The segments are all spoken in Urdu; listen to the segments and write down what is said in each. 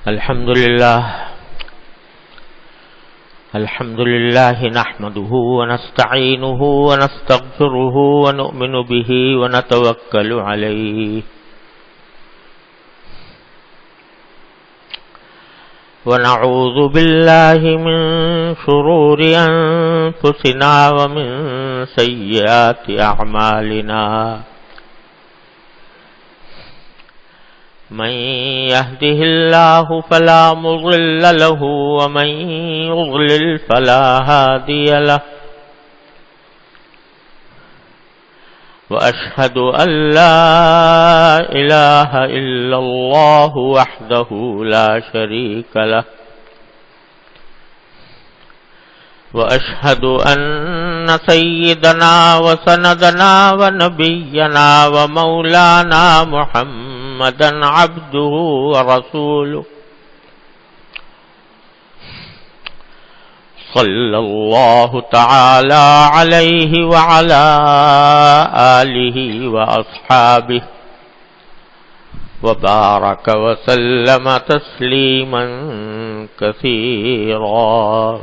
الحمد لله نحمده ونستعينه ونستغفره ونؤمن به ونتوكل عليه ونعوذ بالله من شرور أنفسنا ومن سيئات أعمالنا من يهده الله فلا مضل له ومن يضلل فلا هادي له وأشهد أن لا إله إلا الله وحده لا شريك له وأشهد أن سيدنا وسندنا ونبينا ومولانا محمدا عبده ورسوله صلى الله تعالى عليه وعلى آله وأصحابه وبارك وسلم تسليما كثيرا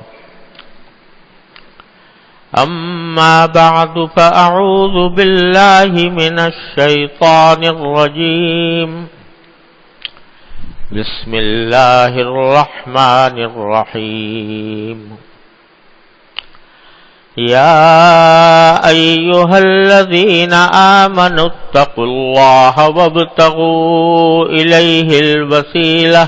أما بعد فأعوذ بالله من الشيطان الرجيم بسم الله الرحمن الرحيم يا أيها الذين آمنوا اتقوا الله وابتغوا إليه الوسيلة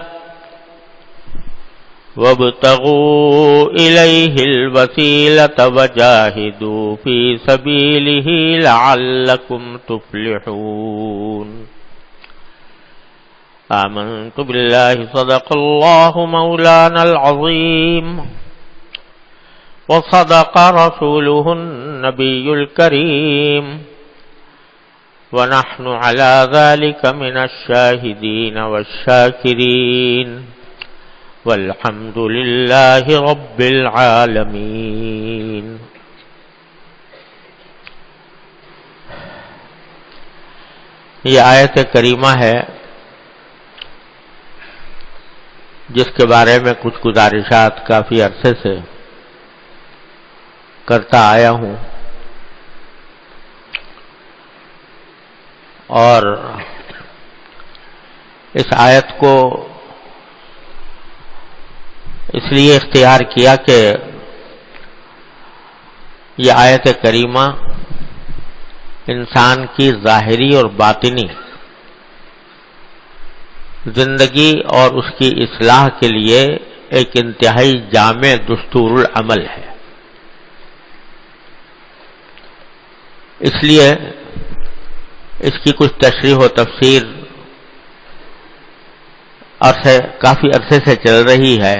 وجاهدوا في سبيله لعلكم تفلحون آمنت بالله صدق الله مولانا العظيم وصدق رسوله النبي الكريم ونحن على ذلك من الشاهدين والشاكرين والحمد لله رب العالمين. یہ آیت کریمہ ہے جس کے بارے میں کچھ گزارشات کافی عرصے سے کرتا آیا ہوں، اور اس آیت کو اس لیے اختیار کیا کہ یہ آیت کریمہ انسان کی ظاہری اور باطنی زندگی اور اس کی اصلاح کے لیے ایک انتہائی جامع دستور العمل ہے. اس لیے اس کی کچھ تشریح و تفسیر کافی عرصے سے چل رہی ہے.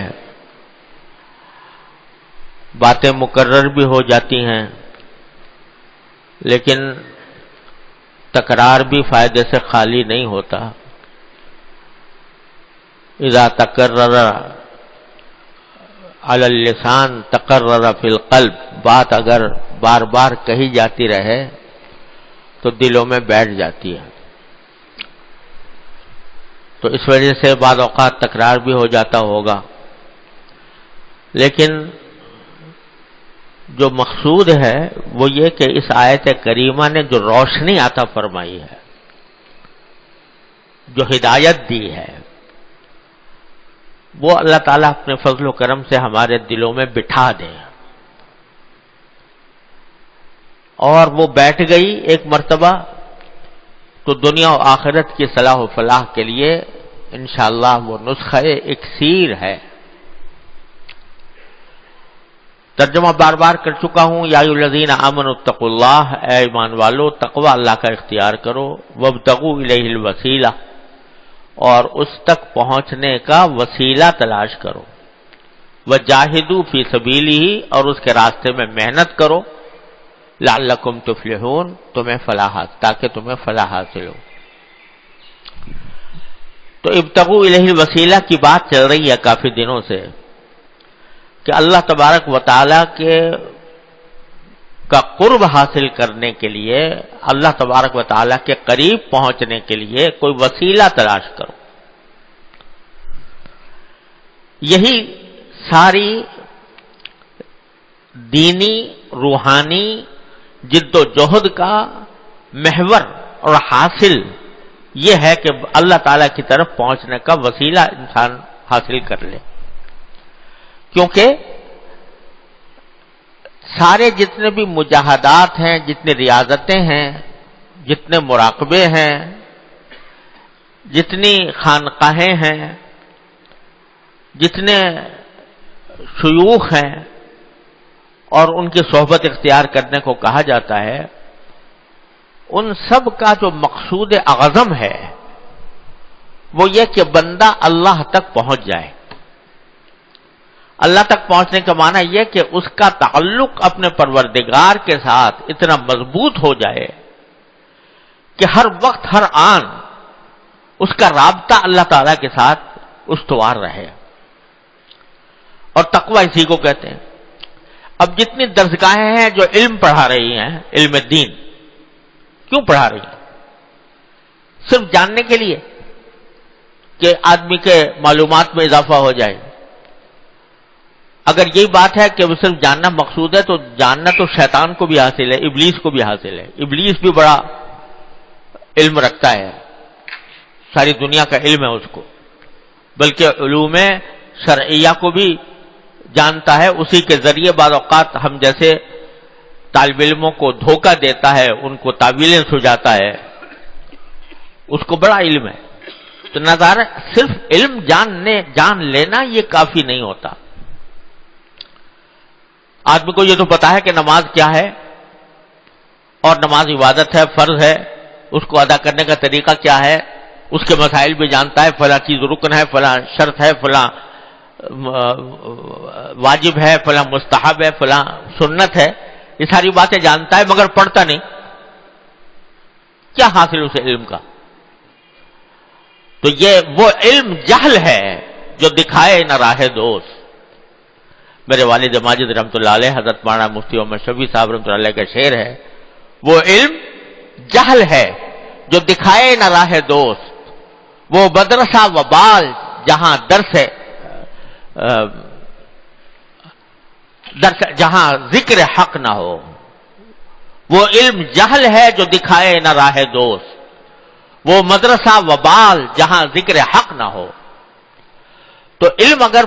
باتیں مکرر بھی ہو جاتی ہیں، لیکن تکرار بھی فائدے سے خالی نہیں ہوتا. اذا تکرر علی اللسان تقرر فی القلب، بات اگر بار بار کہی جاتی رہے تو دلوں میں بیٹھ جاتی ہے. تو اس وجہ سے بعض اوقات تکرار بھی ہو جاتا ہوگا، لیکن جو مقصود ہے وہ یہ کہ اس آیت کریمہ نے جو روشنی عطا فرمائی ہے، جو ہدایت دی ہے، وہ اللہ تعالیٰ اپنے فضل و کرم سے ہمارے دلوں میں بٹھا دے، اور وہ بیٹھ گئی ایک مرتبہ تو دنیا و آخرت کی صلاح و فلاح کے لیے انشاءاللہ وہ نسخہ اکسیر ہے. ترجمہ بار بار کر چکا ہوں. یا ایھا الذین آمنوا اتقوا اللہ، اے ایمان والو تقوی اللہ کا اختیار کرو. وابتغوا الیہ الوسیلہ، اور اس تک پہنچنے کا وسیلہ تلاش کرو. وجاہدوا فی سبیلہ، اور اس کے راستے میں محنت کرو. لعلکم تفلحون، تاکہ تمہیں فلاح حاصل ہو. تو ابتغوا الیہ الوسیلہ کی بات چل رہی ہے کافی دنوں سے کہ اللہ تبارک و تعالی کا قرب حاصل کرنے کے لیے، اللہ تبارک و تعالی کے قریب پہنچنے کے لیے کوئی وسیلہ تلاش کرو. یہی ساری دینی روحانی جد و جہد کا محور اور حاصل یہ ہے کہ اللہ تعالی کی طرف پہنچنے کا وسیلہ انسان حاصل کر لے. کیونکہ سارے جتنے بھی مجاہدات ہیں، جتنے ریاضتیں ہیں، جتنے مراقبے ہیں، جتنی خانقاہیں ہیں، جتنے شیوخ ہیں اور ان کی صحبت اختیار کرنے کو کہا جاتا ہے، ان سب کا جو مقصود اعظم ہے وہ یہ کہ بندہ اللہ تک پہنچ جائے. اللہ تک پہنچنے کا معنی یہ کہ اس کا تعلق اپنے پروردگار کے ساتھ اتنا مضبوط ہو جائے کہ ہر وقت ہر آن اس کا رابطہ اللہ تعالی کے ساتھ استوار رہے. اور تقوی اسی کو کہتے ہیں. اب جتنی درسگاہیں ہیں جو علم پڑھا رہی ہیں، علم دین کیوں پڑھا رہی ہیں؟ صرف جاننے کے لیے کہ آدمی کے معلومات میں اضافہ ہو جائے. اگر یہی بات ہے کہ وہ صرف جاننا مقصود ہے تو جاننا تو شیطان کو بھی حاصل ہے، ابلیس کو بھی حاصل ہے. ابلیس بھی بڑا علم رکھتا ہے، ساری دنیا کا علم ہے اس کو، بلکہ علوم شرعیہ کو بھی جانتا ہے. اسی کے ذریعے بعض اوقات ہم جیسے طالب علموں کو دھوکہ دیتا ہے، ان کو تعویلیں سجاتا ہے، اس کو بڑا علم ہے. تو نظارہ صرف علم جان لینا یہ کافی نہیں ہوتا. آدمی کو یہ تو پتا ہے کہ نماز کیا ہے اور نماز عبادت ہے، فرض ہے، اس کو ادا کرنے کا طریقہ کیا ہے، اس کے مسائل بھی جانتا ہے، فلاں چیز رکن ہے، فلاں شرط ہے، فلاں واجب ہے، فلاں مستحب ہے، فلاں سنت ہے. یہ ساری باتیں جانتا ہے مگر پڑھتا نہیں. کیا حاصل اسے علم کا؟ تو یہ وہ علم جہل ہے جو دکھائے نہ راہ دوست. میرے والد ماجد رحمۃ اللہ علیہ حضرت مولانا مفتی محمد شفیع صاحب رحمۃ اللہ علیہ کا شعر ہے، وہ علم جہل ہے جو دکھائے نہ راہ دوست، وہ مدرسہ وبال جہاں جہاں ذکر حق نہ ہو. وہ علم جہل ہے جو دکھائے نہ راہ دوست، وہ مدرسہ وبال جہاں ذکر حق نہ ہو. تو علم اگر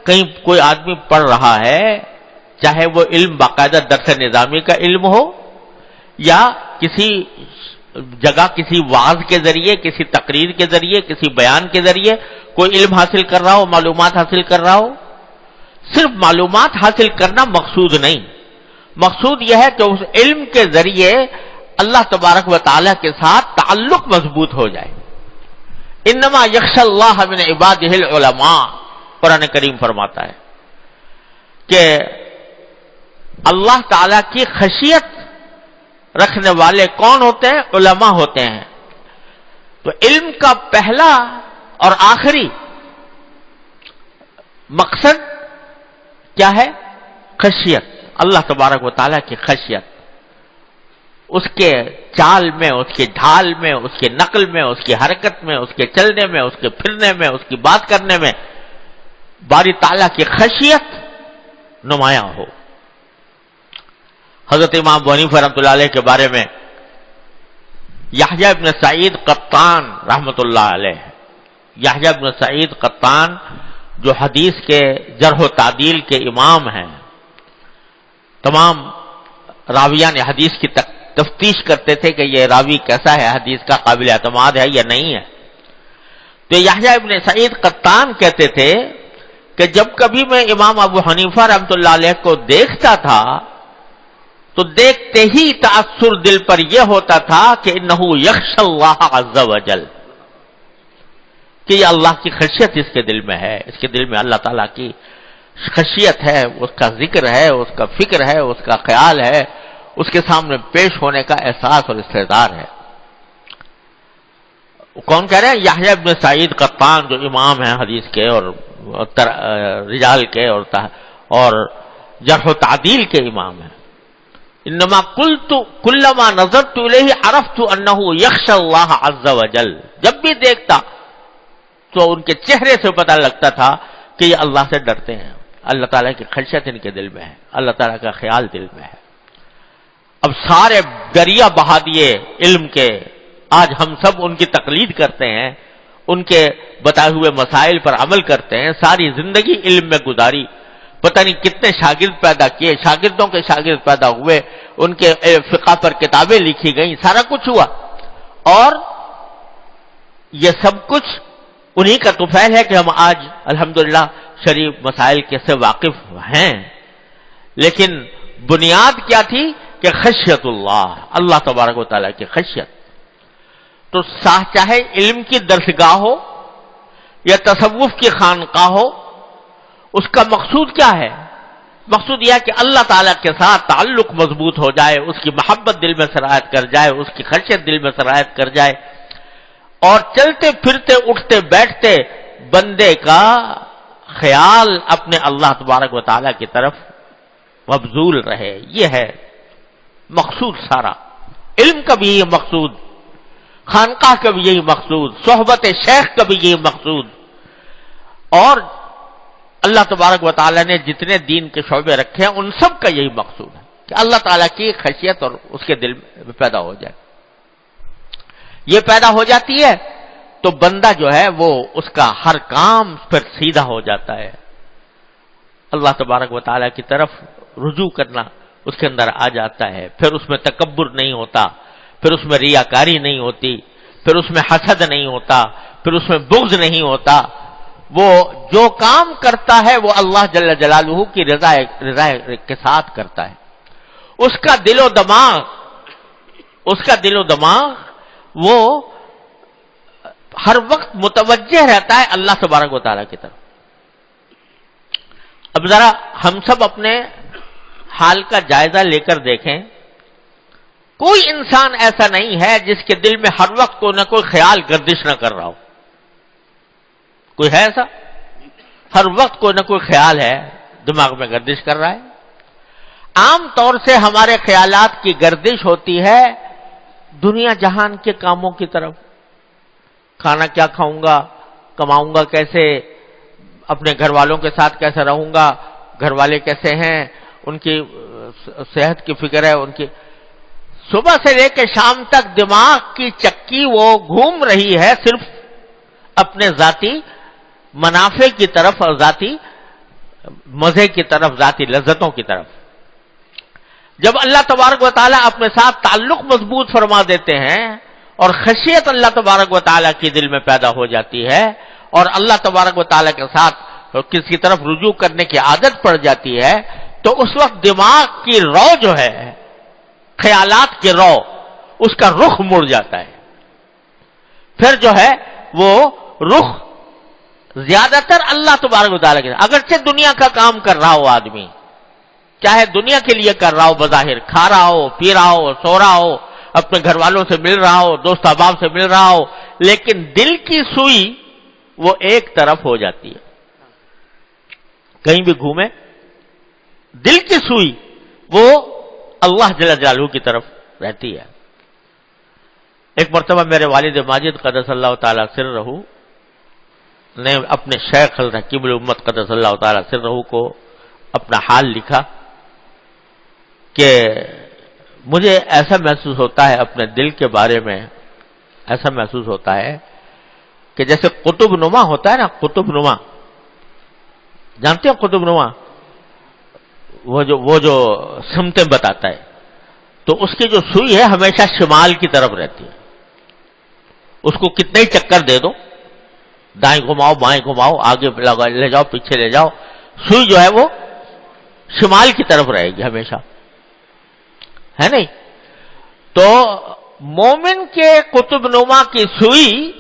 کہیں کوئی آدمی پڑھ رہا ہے، چاہے وہ علم باقاعدہ درس نظامی کا علم ہو یا کسی جگہ کسی وعظ کے ذریعے، کسی تقریر کے ذریعے، کسی بیان کے ذریعے کوئی علم حاصل کر رہا ہو، معلومات حاصل کر رہا ہو، صرف معلومات حاصل کرنا مقصود نہیں. مقصود یہ ہے کہ اس علم کے ذریعے اللہ تبارک و تعالیٰ کے ساتھ تعلق مضبوط ہو جائے. انما یخشی اللہ من عبادہ العلماء، قرآن کریم فرماتا ہے کہ اللہ تعالیٰ کی خشیت رکھنے والے کون ہوتے ہیں؟ علماء ہوتے ہیں. تو علم کا پہلا اور آخری مقصد کیا ہے؟ خشیت، اللہ تبارک و تعالیٰ کی خشیت. اس کے چال میں، اس کے ڈھال میں، اس کے نقل میں، اس کی حرکت میں، اس کے چلنے میں، اس کے پھرنے میں، اس کی بات کرنے میں باری تعالیٰ کی خشیت نمایاں ہو. حضرت امام ابو حنیفہ رحمۃ اللہ علیہ کے بارے میں یحییٰ ابن سعید قطان رحمۃ اللہ علیہ، یحییٰ ابن سعید قطان جو حدیث کے جرح و تعدیل کے امام ہیں، تمام راویان حدیث کی تفتیش کرتے تھے کہ یہ راوی کیسا ہے، حدیث کا قابل اعتماد ہے یا نہیں ہے. تو یحییٰ ابن سعید قطان کہتے تھے کہ جب کبھی میں امام ابو حنیفہ رحمۃ اللہ علیہ کو دیکھتا تھا تو دیکھتے ہی تأثر دل پر یہ ہوتا تھا کہ انہ یخشی اللہ عز وجل، کہ یہ اللہ کی خشیت اس کے دل میں ہے، اس کے دل میں اللہ تعالیٰ کی خشیت ہے، اس کا ذکر ہے، اس کا فکر ہے، اس کا خیال ہے، اس کے سامنے پیش ہونے کا احساس اور استعداد ہے. کون کہہ رہے ہیں؟ یحییٰ ابن سعید قطان جو امام ہیں حدیث کے اور رجال کے اور جرح و تعدیل کے امام ہیں. انما قلت کلما نظرت الیہ عرفت انہ یخشی اللہ عز وجل، جب بھی دیکھتا تو ان کے چہرے سے پتہ لگتا تھا کہ یہ اللہ سے ڈرتے ہیں، اللہ تعالیٰ کی خشیت ان کے دل میں ہے، اللہ تعالیٰ کا خیال دل میں ہے۔ اب سارے دریا بہا دیے علم کے، آج ہم سب ان کی تقلید کرتے ہیں، ان کے بتائے ہوئے مسائل پر عمل کرتے ہیں، ساری زندگی علم میں گزاری، پتہ نہیں کتنے شاگرد پیدا کیے، شاگردوں کے شاگرد پیدا ہوئے، ان کے فقہ پر کتابیں لکھی گئیں، سارا کچھ ہوا، اور یہ سب کچھ انہی کا طفیل ہے کہ ہم آج الحمدللہ شریف مسائل کے سے واقف ہیں۔ لیکن بنیاد کیا تھی کہ خشیت اللہ، اللہ تبارک و تعالیٰ کی خشیت۔ تو چاہے علم کی درسگاہ ہو یا تصوف کی خانقاہ ہو، اس کا مقصود کیا ہے؟ مقصود یہ ہے کہ اللہ تعالیٰ کے ساتھ تعلق مضبوط ہو جائے، اس کی محبت دل میں سرایت کر جائے، اس کی خشیت دل میں سرایت کر جائے، اور چلتے پھرتے اٹھتے بیٹھتے بندے کا خیال اپنے اللہ تبارک و تعالیٰ کی طرف مبذول رہے۔ یہ ہے مقصود سارا، علم کا بھی یہ مقصود، خانقاہ کا بھی یہی مقصود، صحبت شیخ کا بھی یہی مقصود، اور اللہ تبارک و تعالیٰ نے جتنے دین کے شعبے رکھے ہیں ان سب کا یہی مقصود ہے کہ اللہ تعالیٰ کی خشیت اور اس کے دل میں پیدا ہو جائے۔ یہ پیدا ہو جاتی ہے تو بندہ جو ہے وہ اس کا ہر کام پھر سیدھا ہو جاتا ہے، اللہ تبارک و تعالیٰ کی طرف رجوع کرنا اس کے اندر آ جاتا ہے، پھر اس میں تکبر نہیں ہوتا، پھر اس میں ریاکاری نہیں ہوتی، پھر اس میں حسد نہیں ہوتا، پھر اس میں بغض نہیں ہوتا، وہ جو کام کرتا ہے وہ اللہ جل جلالہ کی رضا کے ساتھ کرتا ہے، اس کا دل و دماغ وہ ہر وقت متوجہ رہتا ہے اللہ تبارک و تعالیٰ کی طرف۔ اب ذرا ہم سب اپنے حال کا جائزہ لے کر دیکھیں، کوئی انسان ایسا نہیں ہے جس کے دل میں ہر وقت کوئی نہ کوئی خیال گردش نہ کر رہا ہو۔ کوئی ہے ایسا؟ ہر وقت کوئی نہ کوئی خیال ہے دماغ میں گردش کر رہا ہے۔ عام طور سے ہمارے خیالات کی گردش ہوتی ہے دنیا جہان کے کاموں کی طرف، کھانا کیا کھاؤں گا، کماؤں گا کیسے، اپنے گھر والوں کے ساتھ کیسے رہوں گا، گھر والے کیسے ہیں، ان کی صحت کی فکر ہے، ان کی صبح سے لے کے شام تک دماغ کی چکی وہ گھوم رہی ہے صرف اپنے ذاتی منافع کی طرف اور ذاتی مزے کی طرف، ذاتی لذتوں کی طرف۔ جب اللہ تبارک و تعالیٰ اپنے ساتھ تعلق مضبوط فرما دیتے ہیں اور خشیت اللہ تبارک و تعالیٰ کی دل میں پیدا ہو جاتی ہے اور اللہ تبارک و تعالیٰ کے ساتھ کسی طرف رجوع کرنے کی عادت پڑ جاتی ہے، تو اس وقت دماغ کی رو جو ہے، خیالات کی رو، اس کا رخ مڑ جاتا ہے۔ پھر جو ہے وہ رخ زیادہ تر اللہ تبارک و تعالیٰ کے، اگرچہ دنیا کا کام کر رہا ہو آدمی، چاہے دنیا کے لیے کر رہا ہو، بظاہر کھا رہا ہو، پی رہا ہو، سو رہا ہو، اپنے گھر والوں سے مل رہا ہو، دوست احباب سے مل رہا ہو، لیکن دل کی سوئی وہ ایک طرف ہو جاتی ہے۔ کہیں بھی گھومے دل کی سوئی وہ اللہ جل جلالہ کی طرف رہتی ہے۔ ایک مرتبہ میرے والد ماجد قدس اللہ تعالی سرہ نے اپنے شیخ الحکیم الامت قدس اللہ تعالی سرہ کو اپنا حال لکھا کہ مجھے ایسا محسوس ہوتا ہے اپنے دل کے بارے میں، ایسا محسوس ہوتا ہے کہ جیسے قطب نما ہوتا ہے نا، قطب نما جانتے ہیں قطب نما، وہ جو سمتیں بتاتا ہے، تو اس کی جو سوئی ہے ہمیشہ شمال کی طرف رہتی ہے، اس کو کتنے ہی چکر دے دو، دائیں گھماؤ بائیں گھماؤ، آگے لے جاؤ پیچھے لے جاؤ، سوئی جو ہے وہ شمال کی طرف رہے گی ہمیشہ، ہے نہیں؟ تو مومن کے قطب نما کی سوئی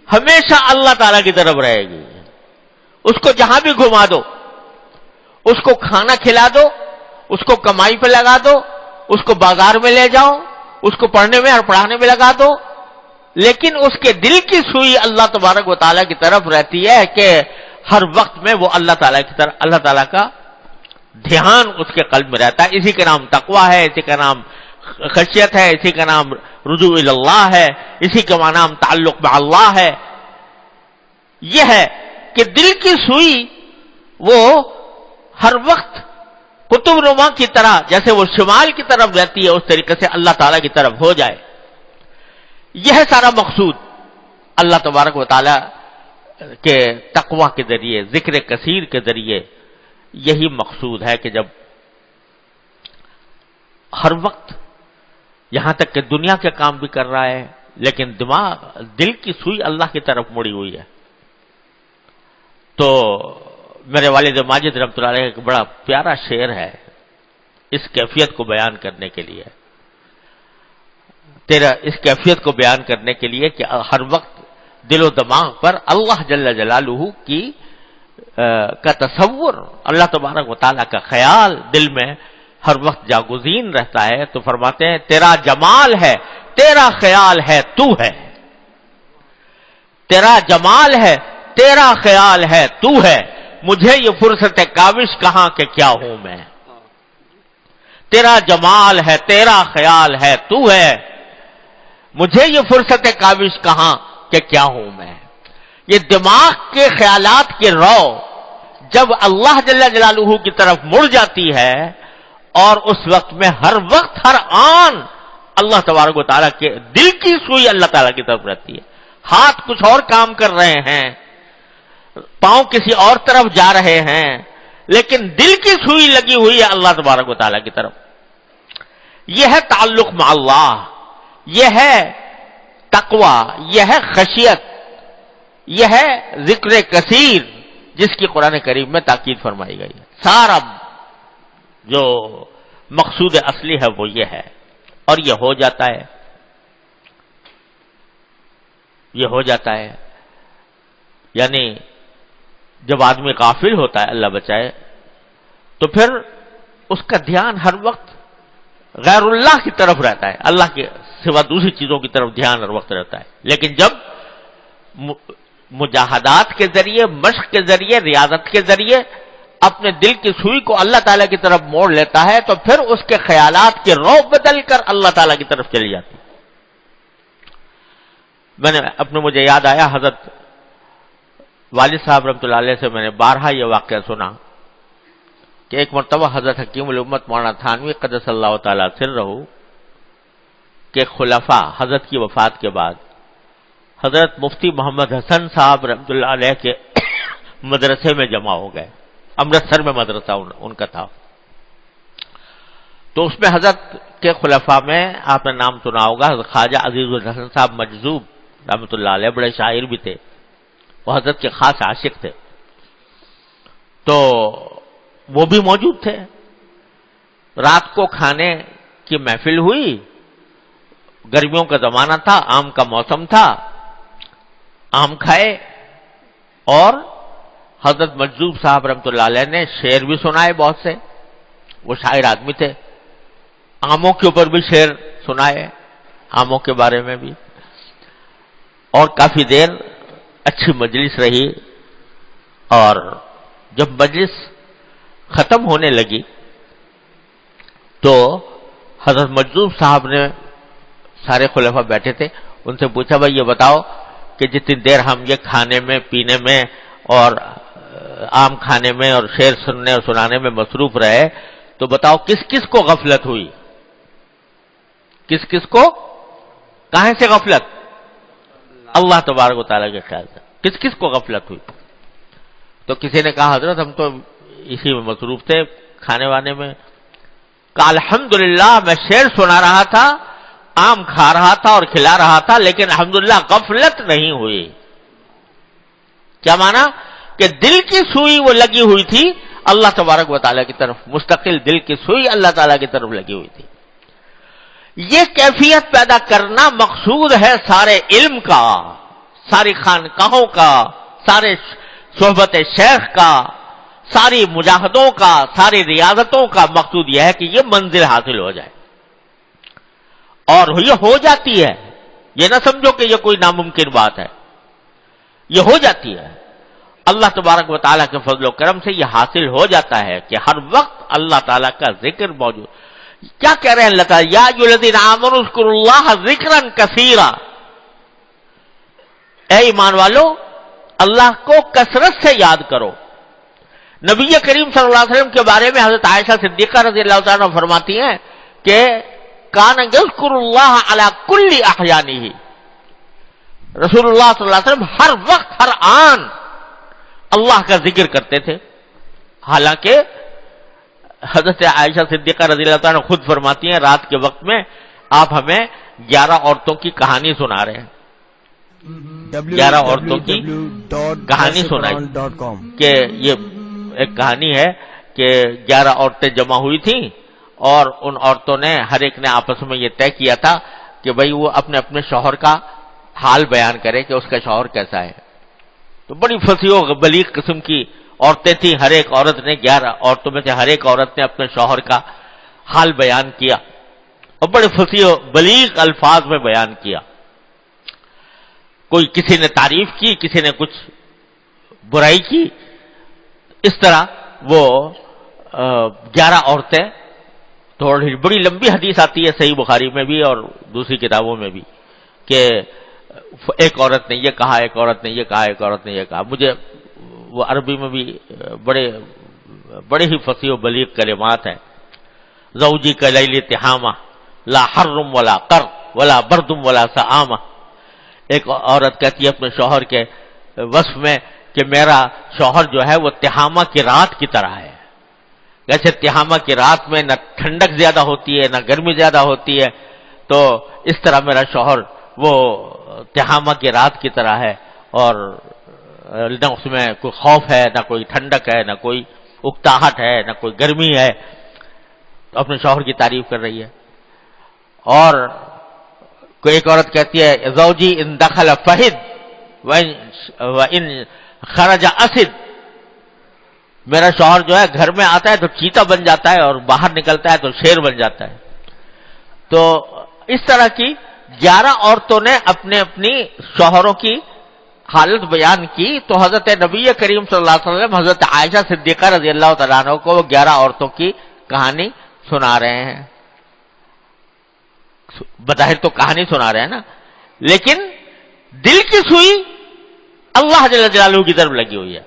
ہمیشہ اللہ تعالی کی طرف رہے گی، اس کو جہاں بھی گھما دو، اس کو کھانا کھلا دو، اس کو کمائی پہ لگا دو، اس کو بازار میں لے جاؤ، اس کو پڑھنے میں اور پڑھانے میں لگا دو، لیکن اس کے دل کی سوئی اللہ تبارک و تعالیٰ کی طرف رہتی ہے کہ ہر وقت میں وہ اللہ تعالیٰ کی طرف، اللہ تعالیٰ کا دھیان اس کے قلب میں رہتا ہے۔ اسی کا نام تقویٰ ہے، اسی کا نام خشیت ہے، اسی کا نام رجوع الی اللہ ہے، اسی کا نام تعلق مع اللہ ہے۔ یہ ہے کہ دل کی سوئی وہ ہر وقت قطب نما کی طرح، جیسے وہ شمال کی طرف رہتی ہے اس طریقے سے اللہ تعالیٰ کی طرف ہو جائے. یہ سارا مقصود اللہ تبارک و تعالیٰ کے تقوی کے ذریعے، ذکر کثیر کے ذریعے یہی مقصود ہے کہ جب ہر وقت یہاں تک کہ دنیا کے کام بھی کر رہا ہے لیکن دل کی سوئی اللہ کی طرف مڑی ہوئی ہے. تو میرے والد ماجد رحمۃ اللہ علیہ ایک بڑا پیارا شعر ہے اس کیفیت کو بیان کرنے کے لیے، اس کیفیت کو بیان کرنے کے لیے کہ ہر وقت دل و دماغ پر اللہ جل جلالہ کا تصور، اللہ تبارک و تعالیٰ کا خیال دل میں ہر وقت جاگزین رہتا ہے. تو فرماتے ہیں تیرا جمال ہے، تیرا خیال ہے، تو ہے. تیرا جمال ہے، تیرا خیال ہے، تو ہے. مجھے یہ فرصت کاوش کہاں کہ کیا ہوں میں. تیرا جمال ہے، تیرا خیال ہے، تو ہے. مجھے یہ فرصت کاوش کہاں کہ کیا ہوں میں. یہ دماغ کے خیالات کی رو جب اللہ جل جلالہ کی طرف مڑ جاتی ہے اور اس وقت میں ہر وقت ہر آن اللہ تبارک و تعالیٰ کے دل کی سوئی اللہ تعالیٰ کی طرف رہتی ہے. ہاتھ کچھ اور کام کر رہے ہیں، پاؤں کسی اور طرف جا رہے ہیں، لیکن دل کی سوئی لگی ہوئی ہے اللہ تبارک و تعالیٰ کی طرف. یہ ہے تعلق مع اللہ، یہ ہے تقوی، یہ ہے خشیت، یہ ہے ذکر کثیر جس کی قرآن کریم میں تاکید فرمائی گئی ہے. سارا جو مقصود اصلی ہے وہ یہ ہے، اور یہ ہو جاتا ہے. یہ ہو جاتا ہے یعنی جب آدمی غافل ہوتا ہے، اللہ بچائے، تو پھر اس کا دھیان ہر وقت غیر اللہ کی طرف رہتا ہے، اللہ کے سوا دوسری چیزوں کی طرف دھیان ہر وقت رہتا ہے. لیکن جب مجاہدات کے ذریعے، مشق کے ذریعے، ریاضت کے ذریعے اپنے دل کی سوئی کو اللہ تعالیٰ کی طرف موڑ لیتا ہے تو پھر اس کے خیالات کی رو بدل کر اللہ تعالیٰ کی طرف چلی جاتی. مجھے یاد آیا، حضرت والد صاحب رحمۃ اللہ علیہ سے میں نے بارہا یہ واقعہ سنا کہ ایک مرتبہ حضرت حکیم الامت مولانا تھانوی قدس اللہ تعالیٰ سرہ کے خلفاء حضرت کی وفات کے بعد حضرت مفتی محمد حسن صاحب رحمۃ اللہ علیہ کے مدرسے میں جمع ہو گئے. امرتسر میں مدرسہ ان کا تھا. تو اس میں حضرت کے خلفاء میں آپ نے نام سنا ہوگا، حضرت خواجہ عزیز الحسن صاحب مجذوب رحمۃ اللہ علیہ، بڑے شاعر بھی تھے، وہ حضرت کے خاص عاشق تھے. تو وہ بھی موجود تھے. رات کو کھانے کی محفل ہوئی، گرمیوں کا زمانہ تھا، آم کا موسم تھا، آم کھائے اور حضرت مجذوب صاحب رحمۃ اللہ علیہ نے شعر بھی سنائے بہت سے، وہ شاعر آدمی تھے. آموں کے اوپر بھی شعر سنائے، آموں کے بارے میں بھی، اور کافی دیر اچھی مجلس رہی. اور جب مجلس ختم ہونے لگی تو حضرت مجذوب صاحب نے، سارے خلفاء بیٹھے تھے، ان سے پوچھا بھائی یہ بتاؤ کہ جتنی دیر ہم یہ کھانے میں، پینے میں اور آم کھانے میں اور شعر سننے اور سنانے میں مصروف رہے، تو بتاؤ کس کس کو غفلت ہوئی؟ کس کس کو؟ کہاں سے غفلت؟ اللہ تبارک و تعالیٰ کے خیال سے. کس کس کو غفلت ہوئی؟ تو کسی نے کہا حضرت ہم تو اسی میں مصروف تھے، کھانے وانے میں. کہا الحمدللہ میں شعر سنا رہا تھا، آم کھا رہا تھا اور کھلا رہا تھا، لیکن الحمدللہ غفلت نہیں ہوئی. کیا مانا؟ کہ دل کی سوئی وہ لگی ہوئی تھی اللہ تبارک و تعالیٰ کی طرف، مستقل دل کی سوئی اللہ تعالیٰ کی طرف لگی ہوئی تھی. یہ کیفیت پیدا کرنا مقصود ہے سارے علم کا، ساری خانقاہوں کا، سارے صحبت شیخ کا، ساری مجاہدوں کا، ساری ریاضتوں کا. مقصود یہ ہے کہ یہ منزل حاصل ہو جائے، اور یہ ہو جاتی ہے. یہ نہ سمجھو کہ یہ کوئی ناممکن بات ہے، یہ ہو جاتی ہے. اللہ تبارک و تعالیٰ کے فضل و کرم سے یہ حاصل ہو جاتا ہے کہ ہر وقت اللہ تعالیٰ کا ذکر موجود. کیا کہہ رہے ہیں اللہ تعالیٰ؟ یا ایھا الذین آمنوا اذکروا اللہ ذکرا کثیرا. اے ایمان والو، اللہ کو کثرت سے یاد کرو. نبی کریم صلی اللہ علیہ وسلم کے بارے میں حضرت عائشہ صدیقہ رضی اللہ تعالیٰ عنہ فرماتی ہیں کہ کان یذکر اللہ علی کل احیانہ، رسول اللہ صلی اللہ علیہ وسلم ہر وقت ہر آن اللہ کا ذکر کرتے تھے. حالانکہ حضرت عائشہ صدیقہ رضی اللہ تعالیٰ عنہ خود فرماتی ہیں رات کے وقت میں آپ ہمیں 11 عورتوں کی کہانی سنا رہے ہیں، 11 عورتوں کی کہانی سنائی کہ یہ ایک کہانی ہے کہ 11 عورتیں جمع ہوئی تھیں اور ان عورتوں نے ہر ایک نے آپس میں یہ طے کیا تھا کہ بھئی وہ اپنے اپنے شوہر کا حال بیان کرے کہ اس کا شوہر کیسا ہے. تو بڑی فصیح و بلیغ قسم کی عورتیں تھیں، ہر ایک عورت نے 11 عورتوں میں سے ہر ایک عورت نے اپنے شوہر کا حال بیان کیا اور بڑے فصیح و بلیغ الفاظ میں بیان کیا. کوئی کسی نے تعریف کی، کسی نے کچھ برائی کی. اس طرح وہ 11 عورتیں، تھوڑی بڑی لمبی حدیث آتی ہے صحیح بخاری میں بھی اور دوسری کتابوں میں بھی کہ ایک عورت نے یہ کہا، ایک عورت نے یہ کہا، ایک عورت نے یہ کہا. مجھے وہ عربی میں بھی بڑے ہی فصیح و بلیغ کلمات ہیں. زوجی کا لیل تہامہ لا حرم ولا قر ولا بردم ولا سآمہ. ایک عورت کہتی ہے اپنے شوہر کے وصف میں کہ میرا شوہر جو ہے وہ تہامہ کی رات کی طرح ہے. جیسے تہامہ کی رات میں نہ ٹھنڈک زیادہ ہوتی ہے نہ گرمی زیادہ ہوتی ہے، تو اس طرح میرا شوہر وہ تہامہ کی رات کی طرح ہے اور نہ اس میں کوئی خوف ہے، نہ کوئی ٹھنڈک ہے، نہ کوئی اکتاہٹ ہے، نہ کوئی گرمی ہے. تو اپنے شوہر کی تعریف کر رہی ہے. اور کوئی ایک عورت کہتی ہے زوجی ان دخل فہد وان خرج اسد. میرا شوہر جو ہے گھر میں آتا ہے تو چیتا بن جاتا ہے اور باہر نکلتا ہے تو شیر بن جاتا ہے. تو اس طرح کی 11 عورتوں نے اپنے اپنی شوہروں کی حالت بیان کی. تو حضرت نبی کریم صلی اللہ علیہ وسلم حضرت عائشہ صدیقہ رضی اللہ تعالیٰ عنہ کو وہ 11 عورتوں کی کہانی سنا رہے ہیں. بظاہر تو کہانی سنا رہے ہیں نا، لیکن دل کی سوئی اللہ جل جلالہ کی طرف لگی ہوئی ہے.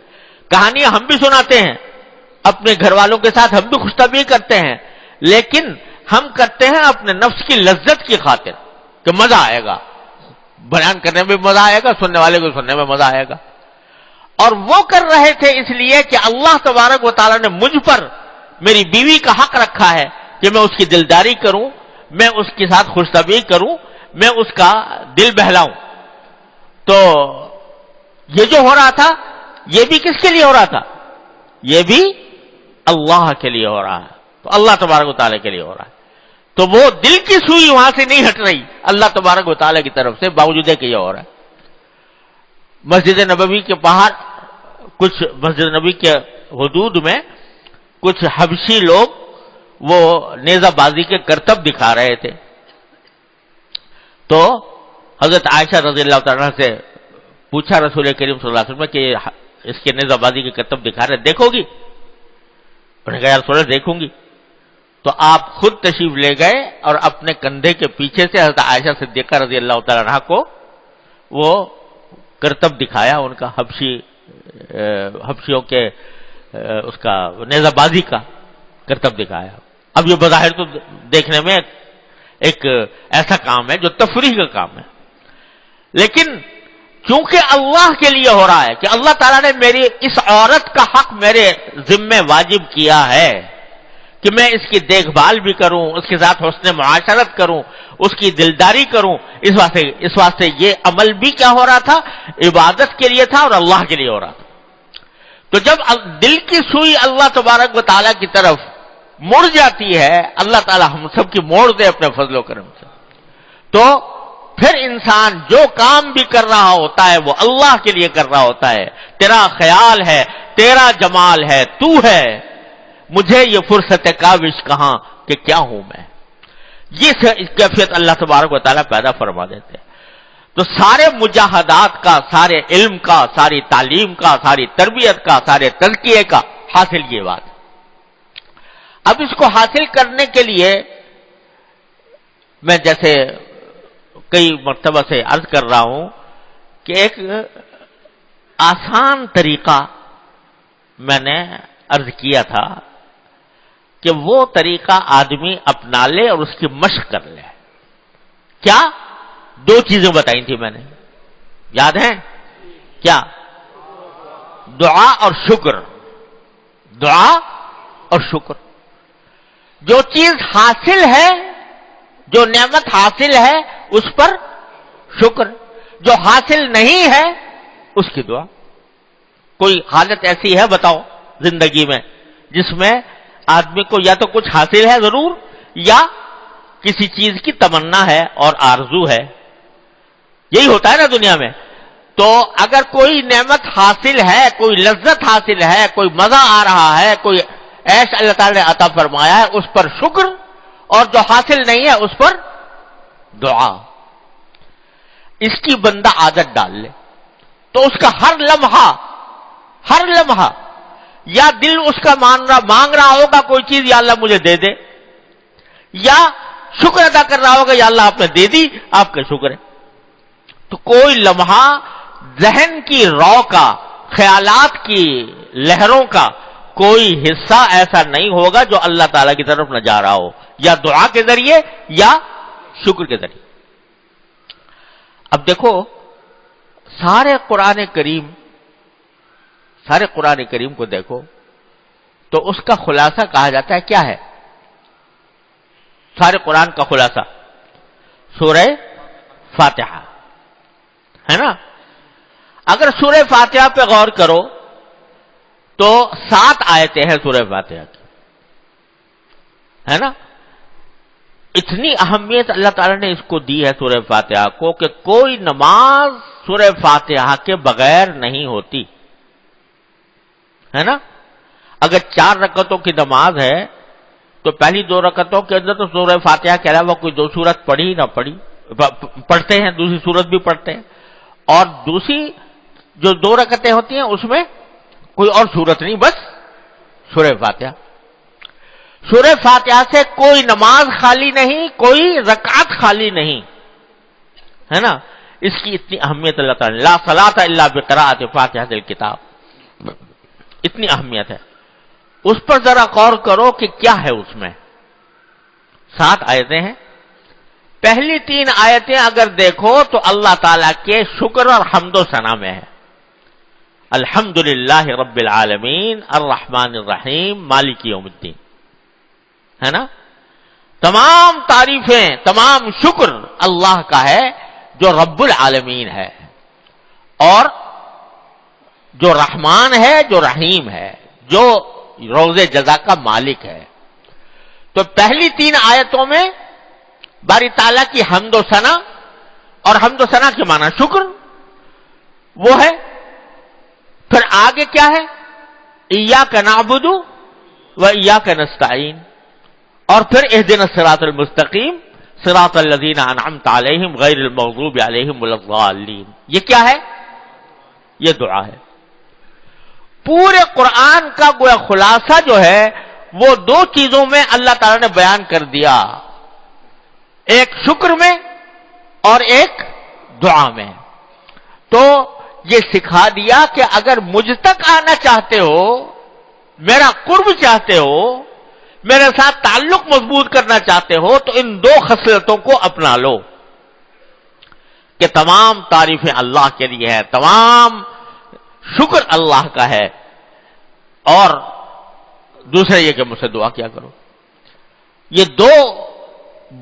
کہانیاں ہم بھی سناتے ہیں اپنے گھر والوں کے ساتھ، ہم بھی خوش طبعی کرتے ہیں، لیکن ہم کرتے ہیں اپنے نفس کی لذت کی خاطر کہ مزہ آئے گا، بیان کرنے میں مزہ آئے گا، سننے والے کو سننے میں مزہ آئے گا. اور وہ کر رہے تھے اس لیے کہ اللہ تبارک و تعالیٰ نے مجھ پر میری بیوی کا حق رکھا ہے کہ میں اس کی دلداری کروں، میں اس کے ساتھ خوش طبعی کروں، میں اس کا دل بہلاؤں. تو یہ جو ہو رہا تھا یہ بھی کس کے لیے ہو رہا تھا؟ یہ بھی اللہ کے لیے ہو رہا ہے. تو اللہ تبارک و تعالیٰ کے لیے ہو رہا ہے. تو وہ دل کی سوئی وہاں سے نہیں ہٹ رہی اللہ تبارک و تعالیٰ کی طرف سے، باوجود ہے کہ یہ ہو رہا ہے. مسجد نبوی کے باہر کچھ مسجد نبوی کے حدود میں کچھ حبشی لوگ وہ نیزہ بازی کے کرتب دکھا رہے تھے. تو حضرت عائشہ رضی اللہ تعالیٰ سے پوچھا رسول کریم صلی اللہ علیہ وسلم کہ اس کے نیزہ بازی کے کرتب دکھا رہے، دیکھو گی؟ انہوں نے کہا یا رسول اللہ دیکھوں گی. تو آپ خود تشریف لے گئے اور اپنے کندھے کے پیچھے سے حضرت عائشہ صدیقہ رضی اللہ تعالیٰ عنہ کو وہ کرتب دکھایا، ان کا حبشیوں کے اس کا نیزہ بازی کا کرتب دکھایا. اب یہ بظاہر تو دیکھنے میں ایک ایسا کام ہے جو تفریح کا کام ہے، لیکن چونکہ اللہ کے لیے ہو رہا ہے کہ اللہ تعالیٰ نے میری اس عورت کا حق میرے ذمے واجب کیا ہے کہ میں اس کی دیکھ بھال بھی کروں، اس کے ساتھ حسن معاشرت کروں، اس کی دلداری کروں. اس واسطے یہ عمل بھی کیا ہو رہا تھا؟ عبادت کے لیے تھا اور اللہ کے لیے ہو رہا تھا. تو جب دل کی سوئی اللہ تبارک و تعالیٰ کی طرف مڑ جاتی ہے، اللہ تعالیٰ ہم سب کی موڑ دے اپنے فضل و کرم سے، تو پھر انسان جو کام بھی کر رہا ہوتا ہے وہ اللہ کے لیے کر رہا ہوتا ہے. تیرا خیال ہے، تیرا جمال ہے، تو ہے، مجھے یہ فرصت کاوش کہاں کہ کیا ہوں میں. یہ کیفیت اللہ تبارک و تعالیٰ پیدا فرما دیتے ہیں. تو سارے مجاہدات کا، سارے علم کا، ساری تعلیم کا، ساری تربیت کا، سارے تزکیے کا حاصل یہ بات. اب اس کو حاصل کرنے کے لیے میں جیسے کئی مرتبہ سے عرض کر رہا ہوں کہ ایک آسان طریقہ میں نے عرض کیا تھا کہ وہ طریقہ آدمی اپنا لے اور اس کی مشق کر لے. کیا؟ 2 چیزیں بتائی تھی میں نے، یاد ہیں کیا؟ دعا اور شکر. دعا اور شکر. جو چیز حاصل ہے، جو نعمت حاصل ہے اس پر شکر، جو حاصل نہیں ہے اس کی دعا. کوئی حالت ایسی ہے بتاؤ زندگی میں جس میں آدمی کو یا تو کچھ حاصل ہے ضرور، یا کسی چیز کی تمنا ہے اور آرزو ہے. یہی ہوتا ہے نا دنیا میں. تو اگر کوئی نعمت حاصل ہے، کوئی لذت حاصل ہے، کوئی مزہ آ رہا ہے، کوئی عیش اللہ تعالی نے عطا فرمایا ہے، اس پر شکر، اور جو حاصل نہیں ہے اس پر دعا. اس کی بندہ عادت ڈال لے تو اس کا ہر لمحہ یا دل اس کا مانگ رہا ہوگا کوئی چیز، یا اللہ مجھے دے دے، یا شکر ادا کر رہا ہوگا یا اللہ آپ نے دے دی، آپ کا شکر ہے. تو کوئی لمحہ ذہن کی رو کا، خیالات کی لہروں کا کوئی حصہ ایسا نہیں ہوگا جو اللہ تعالی کی طرف نہ جا رہا ہو، یا دعا کے ذریعے یا شکر کے ذریعے. اب دیکھو سارے قرآن کریم کو دیکھو تو اس کا خلاصہ کہا جاتا ہے کیا ہے؟ سارے قرآن کا خلاصہ سورہ فاتحہ ہے نا. اگر سورہ فاتحہ پہ غور کرو تو 7 آیتیں ہیں سورہ فاتحہ کی، ہے نا. اتنی اہمیت اللہ تعالی نے اس کو دی ہے سورہ فاتحہ کو کہ کوئی نماز سورہ فاتحہ کے بغیر نہیں ہوتی، ہے نا. اگر 4 رکعتوں کی نماز ہے تو پہلی 2 رکعتوں کے اندر تو سورہ فاتحہ کے علاوہ کوئی 2 سورت پڑھی نہ پڑھتے ہیں، دوسری سورت بھی پڑھتے ہیں، اور دوسری جو 2 رکعتیں ہوتی ہیں اس میں کوئی اور سورت نہیں، بس سورہ فاتحہ. سورہ فاتحہ سے کوئی نماز خالی نہیں، کوئی رکعت خالی نہیں، ہے نا. اس کی اتنی اہمیت اللہ تعالی لا صلاۃ الا بقراءۃ فاتحۃ الکتاب، اتنی اہمیت ہے. اس پر ذرا غور کرو کہ کیا ہے اس میں. 7 آیتیں ہیں. پہلی 3 آیتیں اگر دیکھو تو اللہ تعالیٰ کے شکر اور حمد و ثنا میں ہے. الحمدللہ رب العالمین الرحمن الرحیم مالک یوم الدین، ہے نا. تمام تعریفیں، تمام شکر اللہ کا ہے جو رب العالمین ہے، اور جو رحمان ہے، جو رحیم ہے، جو روز جزا کا مالک ہے. تو پہلی 3 آیتوں میں باری تعالیٰ کی حمد و ثنا، اور حمد و ثنا کے معنی شکر وہ ہے. پھر آگے کیا ہے؟ ایاک نعبد و ایاک نستعین، اور پھر اہدنا الصراط المستقیم صراط الذین انعمت علیہم غیر المغضوب علیہم ولا الضالین. یہ کیا ہے؟ یہ دعا ہے. پورے قرآن کا گویا خلاصہ جو ہے وہ 2 چیزوں میں اللہ تعالی نے بیان کر دیا، ایک شکر میں اور ایک دعا میں. تو یہ سکھا دیا کہ اگر مجھ تک آنا چاہتے ہو، میرا قرب چاہتے ہو، میرے ساتھ تعلق مضبوط کرنا چاہتے ہو، تو ان 2 خصلتوں کو اپنا لو کہ تمام تعریفیں اللہ کے لیے ہے، تمام شکر اللہ کا ہے، اور دوسرا یہ کہ مجھ سے دعا کیا کرو. یہ 2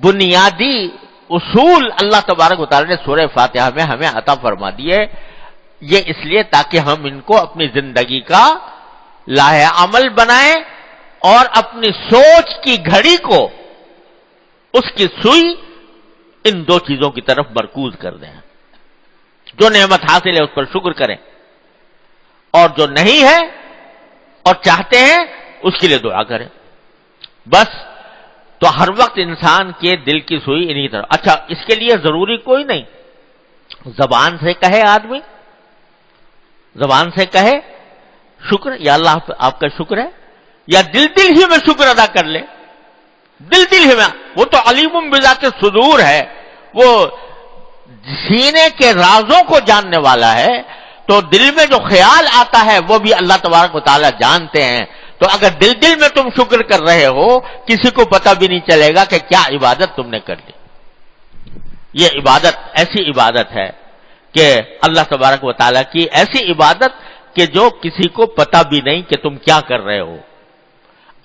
بنیادی اصول اللہ تبارک و تعالی نے سورہ فاتحہ میں ہمیں عطا فرما دیے. یہ اس لیے تاکہ ہم ان کو اپنی زندگی کا لاہ عمل بنائیں اور اپنی سوچ کی گھڑی کو، اس کی سوئی ان 2 چیزوں کی طرف مرکوز کر دیں. جو نعمت حاصل ہے اس پر شکر کریں، اور جو نہیں ہے اور چاہتے ہیں اس کے لیے دعا کریں. بس تو ہر وقت انسان کے دل کی سوئی انہی طرف. اچھا، اس کے لیے ضروری کوئی نہیں زبان سے کہے، آدمی زبان سے کہے شکر، یا اللہ آپ کا شکر ہے، یا دل ہی میں شکر ادا کر لے. دل ہی میں، وہ تو علیم بذات الصدور ہے، وہ سینے کے رازوں کو جاننے والا ہے. تو دل میں جو خیال آتا ہے وہ بھی اللہ تبارک و تعالی جانتے ہیں. تو اگر دل دل میں تم شکر کر رہے ہو، کسی کو پتہ بھی نہیں چلے گا کہ کیا عبادت تم نے کر لی۔ یہ عبادت ایسی عبادت ہے کہ اللہ تبارک و تعالیٰ کی ایسی عبادت کہ جو کسی کو پتہ بھی نہیں کہ تم کیا کر رہے ہو،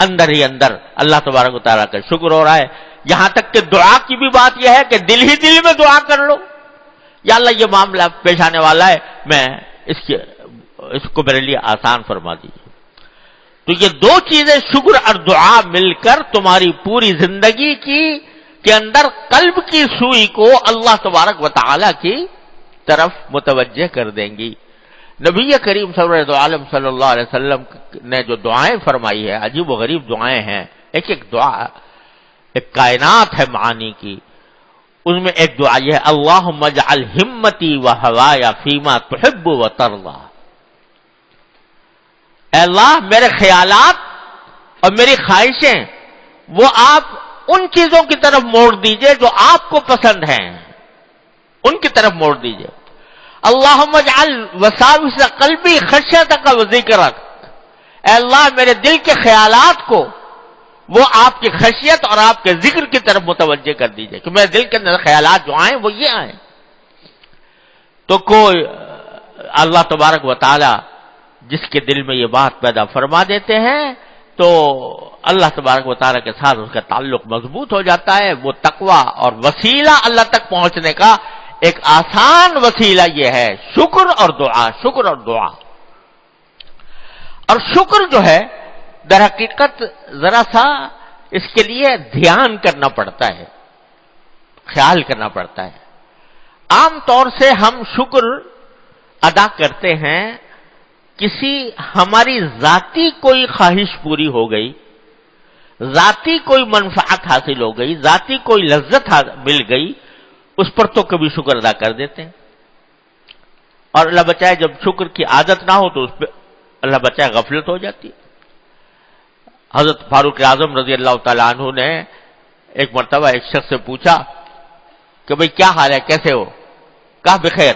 اندر ہی اندر اللہ تبارک و تعالیٰ کا شکر ہو رہا ہے۔ یہاں تک کہ دعا کی بھی بات یہ ہے کہ دل ہی دل میں دعا کر لو، یا اللہ یہ معاملہ پیش آنے والا ہے، میں اس کو میرے لیے آسان فرما دیجیے۔ تو یہ دو چیزیں شکر اور دعا مل کر تمہاری پوری زندگی کے اندر قلب کی سوئی کو اللہ تبارک و تعالیٰ کی طرف متوجہ کر دیں گی۔ نبی کریم صلی اللہ علیہ وسلم نے جو دعائیں فرمائی ہے، عجیب و غریب دعائیں ہیں، ایک ایک دعا ایک کائنات ہے معانی کی۔ ان میں ایک دعا یہ ہے، اللہم اجعل ہمتی و ہوایا فیما تحب و ترضی۔ اے اللہ میرے خیالات اور میری خواہشیں وہ آپ ان چیزوں کی طرف موڑ دیجئے جو آپ کو پسند ہیں، ان کی طرف موڑ دیجئے۔ اللہم اجعل وساوس قلبی خشیتک و ذکرک۔ اے اللہ میرے دل کے خیالات کو وہ آپ کی خشیت اور آپ کے ذکر کی طرف متوجہ کر دیجئے کہ میرے دل کے اندر خیالات جو آئیں وہ یہ آئیں۔ تو کوئی اللہ تبارک و تعالی جس کے دل میں یہ بات پیدا فرما دیتے ہیں تو اللہ تبارک و تعالیٰ کے ساتھ اس کا تعلق مضبوط ہو جاتا ہے۔ وہ تقوی اور وسیلہ اللہ تک پہنچنے کا ایک آسان وسیلہ یہ ہے شکر اور دعا، شکر اور دعا۔ اور شکر جو ہے در حقیقت ذرا سا اس کے لیے دھیان کرنا پڑتا ہے، خیال کرنا پڑتا ہے۔ عام طور سے ہم شکر ادا کرتے ہیں کسی ہماری ذاتی کوئی خواہش پوری ہو گئی، ذاتی کوئی منفعت حاصل ہو گئی، ذاتی کوئی لذت مل گئی، اس پر تو کبھی شکر ادا کر دیتے ہیں۔ اور اللہ بچائے جب شکر کی عادت نہ ہو تو اس پہ اللہ بچائے غفلت ہو جاتی ہے۔ حضرت فاروق اعظم رضی اللہ تعالیٰ عنہ نے ایک مرتبہ ایک شخص سے پوچھا کہ بھئی کیا حال ہے، کیسے ہو؟ کہا بخیر،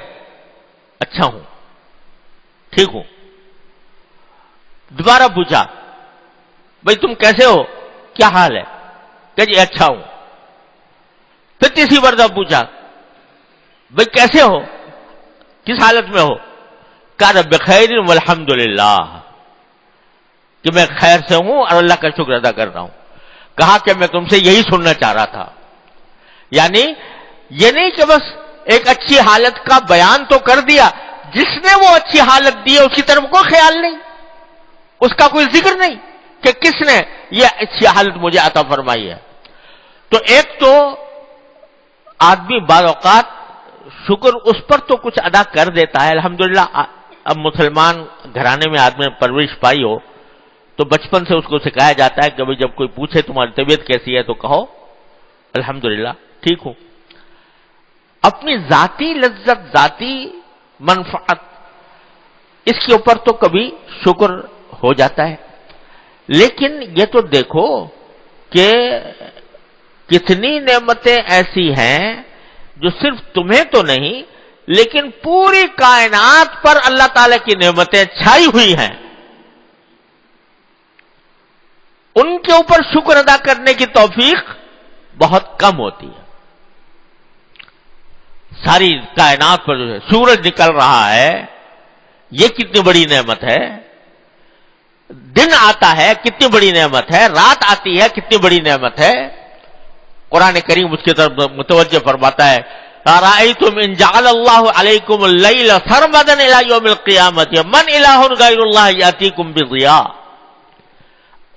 اچھا ہوں، ٹھیک ہوں۔ دوبارہ پوچھا بھئی تم کیسے ہو، کیا حال ہے؟ کہ جی اچھا ہوں۔ پھر تیسری مرتبہ پوچھا بھئی کیسے ہو، کس حالت میں ہو؟ کہا بخیر والحمدللہ، کہ میں خیر سے ہوں اور اللہ کا شکر ادا کر رہا ہوں۔ کہا کہ میں تم سے یہی سننا چاہ رہا تھا، یعنی یہ نہیں کہ بس ایک اچھی حالت کا بیان تو کر دیا، جس نے وہ اچھی حالت دی ہے اس کی طرف کوئی خیال نہیں، اس کا کوئی ذکر نہیں کہ کس نے یہ اچھی حالت مجھے عطا فرمائی ہے۔ تو ایک تو آدمی بعض اوقات شکر اس پر تو کچھ ادا کر دیتا ہے، الحمدللہ۔ اب مسلمان گھرانے میں آدمی نے پرورش پائی ہو تو بچپن سے اس کو سکھایا جاتا ہے کہ جب کوئی پوچھے تمہاری طبیعت کیسی ہے تو کہو الحمدللہ ٹھیک ہوں۔ اپنی ذاتی لذت، ذاتی منفعت، اس کے اوپر تو کبھی شکر ہو جاتا ہے، لیکن یہ تو دیکھو کہ کتنی نعمتیں ایسی ہیں جو صرف تمہیں تو نہیں لیکن پوری کائنات پر اللہ تعالی کی نعمتیں چھائی ہوئی ہیں، ان کے اوپر شکر ادا کرنے کی توفیق بہت کم ہوتی ہے۔ ساری کائنات پر جو ہے سورج نکل رہا ہے، یہ کتنی بڑی نعمت ہے۔ دن آتا ہے، کتنی بڑی نعمت ہے۔ رات آتی ہے، کتنی بڑی نعمت ہے۔ قرآن کریم اس کی طرف متوجہ فرماتا ہے، أَرَأَيْتُمْ إِنْ جَعَلَ اللَّهُ عَلَيْكُمُ اللَّيْلَ سَرْمَدًا إِلَى يَوْمِ الْقِيَامَةِ مَنْ إِلَٰهٌ غَيْرُ اللَّهِ يَأْتِيكُمْ بِضِيَاءٍ۔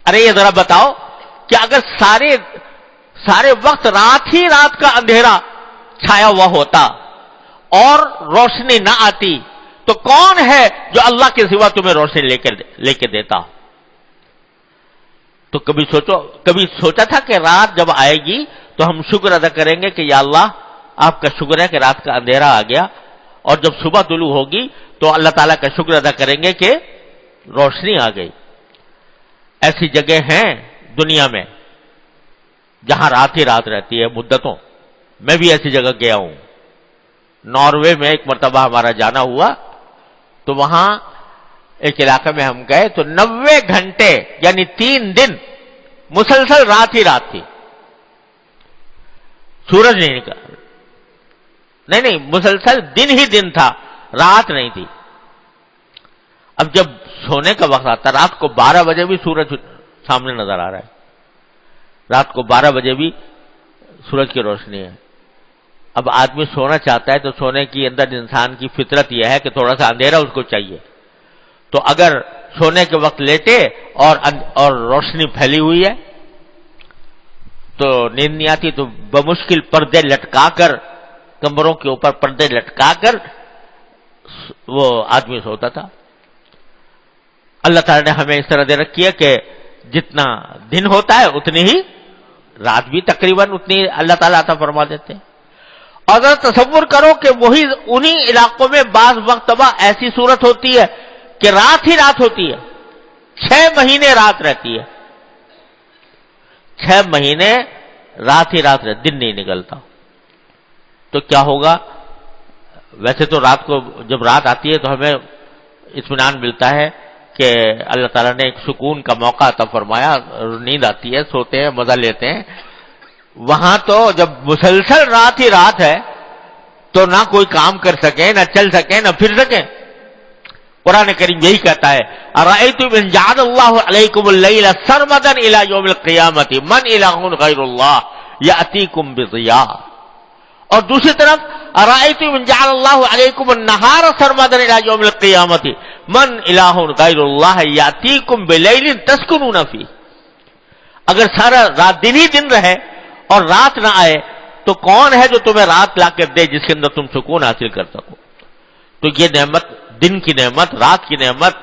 ارے یہ ذرا بتاؤ کہ اگر سارے وقت رات ہی رات کا اندھیرا چھایا ہوا ہوتا اور روشنی نہ آتی تو کون ہے جو اللہ کے سوا تمہیں روشنی لے کے دیتا؟ تو کبھی سوچا تھا کہ رات جب آئے گی تو ہم شکر ادا کریں گے کہ یا اللہ آپ کا شکر ہے کہ رات کا اندھیرا آ گیا، اور جب صبح طلوع ہوگی تو اللہ تعالیٰ کا شکر ادا کریں گے کہ روشنی آ گئی۔ ایسی جگہ ہیں دنیا میں جہاں رات ہی رات رہتی ہے مدتوں۔ میں بھی ایسی جگہ گیا ہوں، ناروے میں ایک مرتبہ ہمارا جانا ہوا تو وہاں ایک علاقے میں ہم گئے تو 90 گھنٹے یعنی 3 دن مسلسل رات ہی رات تھی، سورج نہیں نکلا، نہیں مسلسل دن ہی دن تھا، رات نہیں تھی۔ اب جب سونے کا وقت آتا، رات کو 12 بجے بھی سورج سامنے نظر آ رہا ہے، رات کو 12 بجے بھی سورج کی روشنی ہے۔ اب آدمی سونا چاہتا ہے تو سونے کی اندر انسان کی فطرت یہ ہے کہ تھوڑا سا اندھیرا اس کو چاہیے، تو اگر سونے کے وقت لیٹے اور روشنی پھیلی ہوئی ہے تو نیند نہیں آتی، تو بمشکل پردے لٹکا کر، کمروں کے اوپر پردے لٹکا کر وہ آدمی سوتا تھا۔ اللہ تعالی نے ہمیں اس طرح دے رکھی ہے کہ جتنا دن ہوتا ہے اتنی ہی رات بھی تقریباً اتنی اللہ تعالیٰ عطا فرما دیتے ہیں۔ اور ذرا تصور کرو کہ وہی انہی علاقوں میں بعض وقت ایسی صورت ہوتی ہے کہ رات ہی رات ہوتی ہے، 6 مہینے رات رہتی ہے، 6 مہینے رات ہی رات رہتی، دن نہیں نکلتا، تو کیا ہوگا؟ ویسے تو رات کو جب رات آتی ہے تو ہمیں اطمینان ملتا ہے کہ اللہ تعالیٰ نے ایک سکون کا موقع عطا فرمایا، نیند آتی ہے، سوتے ہیں، مزہ لیتے ہیں۔ وہاں تو جب مسلسل رات ہی رات ہے تو نہ کوئی کام کر سکے، نہ چل سکے، نہ پھر سکے۔ قرآن کریم یہی کہتا ہے ارأیتم ان جعل اللہ علیکم اللیل سرمدا الی یوم القیامۃ من الہ غیر اللہ یأتیکم بضیاء، اور دوسری طرف ارأیتم ان جعل اللہ علیکم النہار سرمدا الی یوم القیامۃ من الہ غیر اللہ یأتیکم بلیل تسکنون فیہ، اگر سارا رات دن ہی دن رہے اور رات نہ آئے تو کون ہے جو تمہیں رات لا کر دے جس کے اندر تم سکون حاصل کر سکو؟ تو یہ نعمت، دن کی نعمت، رات کی نعمت،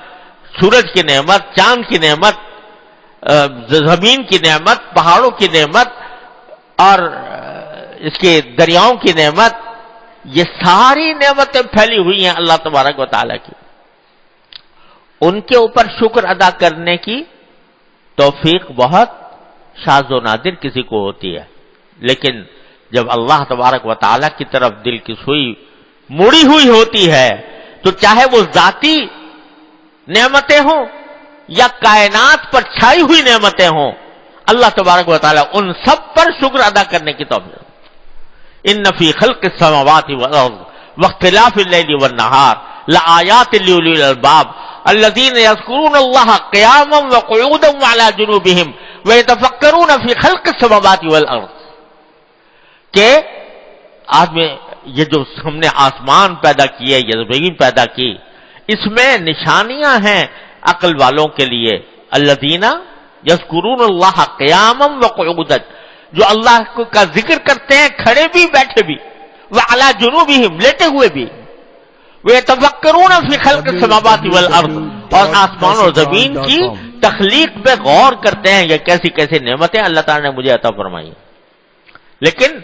سورج کی نعمت، چاند کی نعمت، زمین کی نعمت، پہاڑوں کی نعمت اور اس کے دریاؤں کی نعمت، یہ ساری نعمتیں پھیلی ہوئی ہیں اللہ تبارک و تعالیٰ کی۔ ان کے اوپر شکر ادا کرنے کی توفیق بہت شاذ و نادر کسی کو ہوتی ہے، لیکن جب اللہ تبارک و تعالیٰ کی طرف دل کی سوئی مڑی ہوئی ہوتی ہے تو چاہے وہ ذاتی نعمتیں ہوں یا کائنات پر چھائی ہوئی نعمتیں ہوں، اللہ تبارک و تعالیٰ ان سب پر شکر ادا کرنے کی توفیق۔ ان فی خلق السماوات والارض واختلاف اللیل والنہار لآیات لأولی الالباب الذین یذکرون اللہ قیاما وقعودا وعلی جنوبہم ویتفکرون فی خلق السماوات والارض، کہ آدمی یہ جو ہم نے آسمان پیدا کیے، یہ زمین پیدا کی، اس میں نشانیاں ہیں عقل والوں کے لیے۔ الذین یذکرون اللہ قیاما وقعودا، جو اللہ کا ذکر کرتے ہیں کھڑے بھی بیٹھے بھی، وعلی جنوبہم لیٹے ہوئے بھی، ویتفکرون فی خلق السماوات والارض، اور آسمان اور زمین کی تخلیق پہ غور کرتے ہیں، یہ کیسی کیسی نعمتیں اللہ تعالیٰ نے مجھے عطا فرمائی۔ لیکن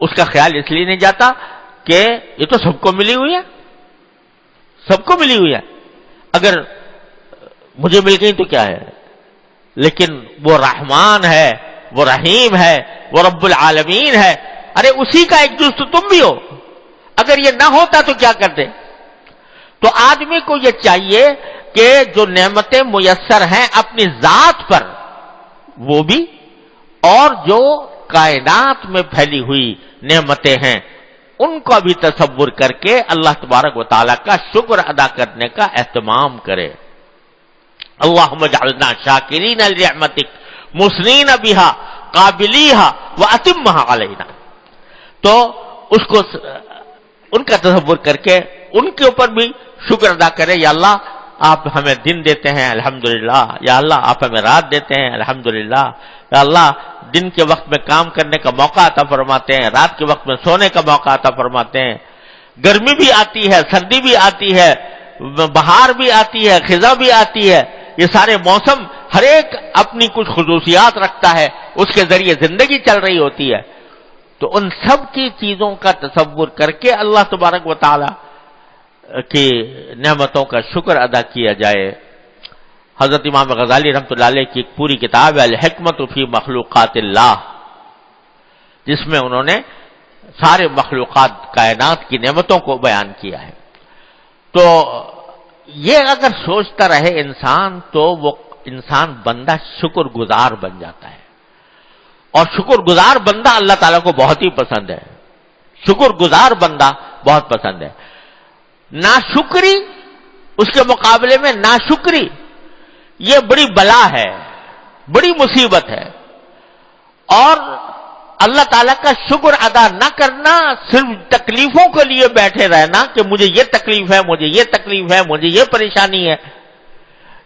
اس کا خیال اس لیے نہیں جاتا کہ یہ تو سب کو ملی ہوئی ہے، سب کو ملی ہوئی ہے، اگر مجھے مل گئی تو کیا ہے، لیکن وہ رحمان ہے، وہ رحیم ہے، وہ رب العالمین ہے، ارے اسی کا ایک جز تو تم بھی ہو، اگر یہ نہ ہوتا تو کیا کرتے؟ تو آدمی کو یہ چاہیے کہ جو نعمتیں میسر ہیں اپنی ذات پر وہ بھی، اور جو کائنات میں پھیلی ہوئی نعمتیں ہیں ان کا بھی تصور کر کے اللہ تبارک و تعالیٰ کا شکر ادا کرنے کا اہتمام کرے۔ اللہم اجعلنا شاکرین لنعمتک مثنین بہا قابلیہا واتمھا علینا، تو اس کو ان کا تصور کر کے ان کے اوپر بھی شکر ادا کرے۔ یا اللہ آپ ہمیں دن دیتے ہیں الحمدللہ، یا اللہ آپ ہمیں رات دیتے ہیں الحمدللہ، یا اللہ دن کے وقت میں کام کرنے کا موقع عطا فرماتے ہیں، رات کے وقت میں سونے کا موقع عطا فرماتے ہیں، گرمی بھی آتی ہے، سردی بھی آتی ہے، بہار بھی آتی ہے، خزاں بھی آتی ہے، یہ سارے موسم ہر ایک اپنی کچھ خصوصیات رکھتا ہے، اس کے ذریعے زندگی چل رہی ہوتی ہے۔ تو ان سب کی چیزوں کا تصور کر کے اللہ تبارک و تعالی کی نعمتوں کا شکر ادا کیا جائے۔ حضرت امام غزالی رحمۃ اللہ علیہ کی ایک پوری کتاب ہے الحکمت فی مخلوقات اللہ، جس میں انہوں نے سارے مخلوقات کائنات کی نعمتوں کو بیان کیا ہے۔ تو یہ اگر سوچتا رہے انسان تو وہ انسان بندہ شکر گزار بن جاتا ہے، اور شکر گزار بندہ اللہ تعالیٰ کو بہت ہی پسند ہے، شکر گزار بندہ بہت پسند ہے۔ ناشکری اس کے مقابلے میں ناشکری یہ بڑی بلا ہے، بڑی مصیبت ہے، اور اللہ تعالیٰ کا شکر ادا نہ کرنا، صرف تکلیفوں کے لیے بیٹھے رہنا کہ مجھے یہ تکلیف ہے، مجھے یہ تکلیف ہے، مجھے یہ پریشانی ہے،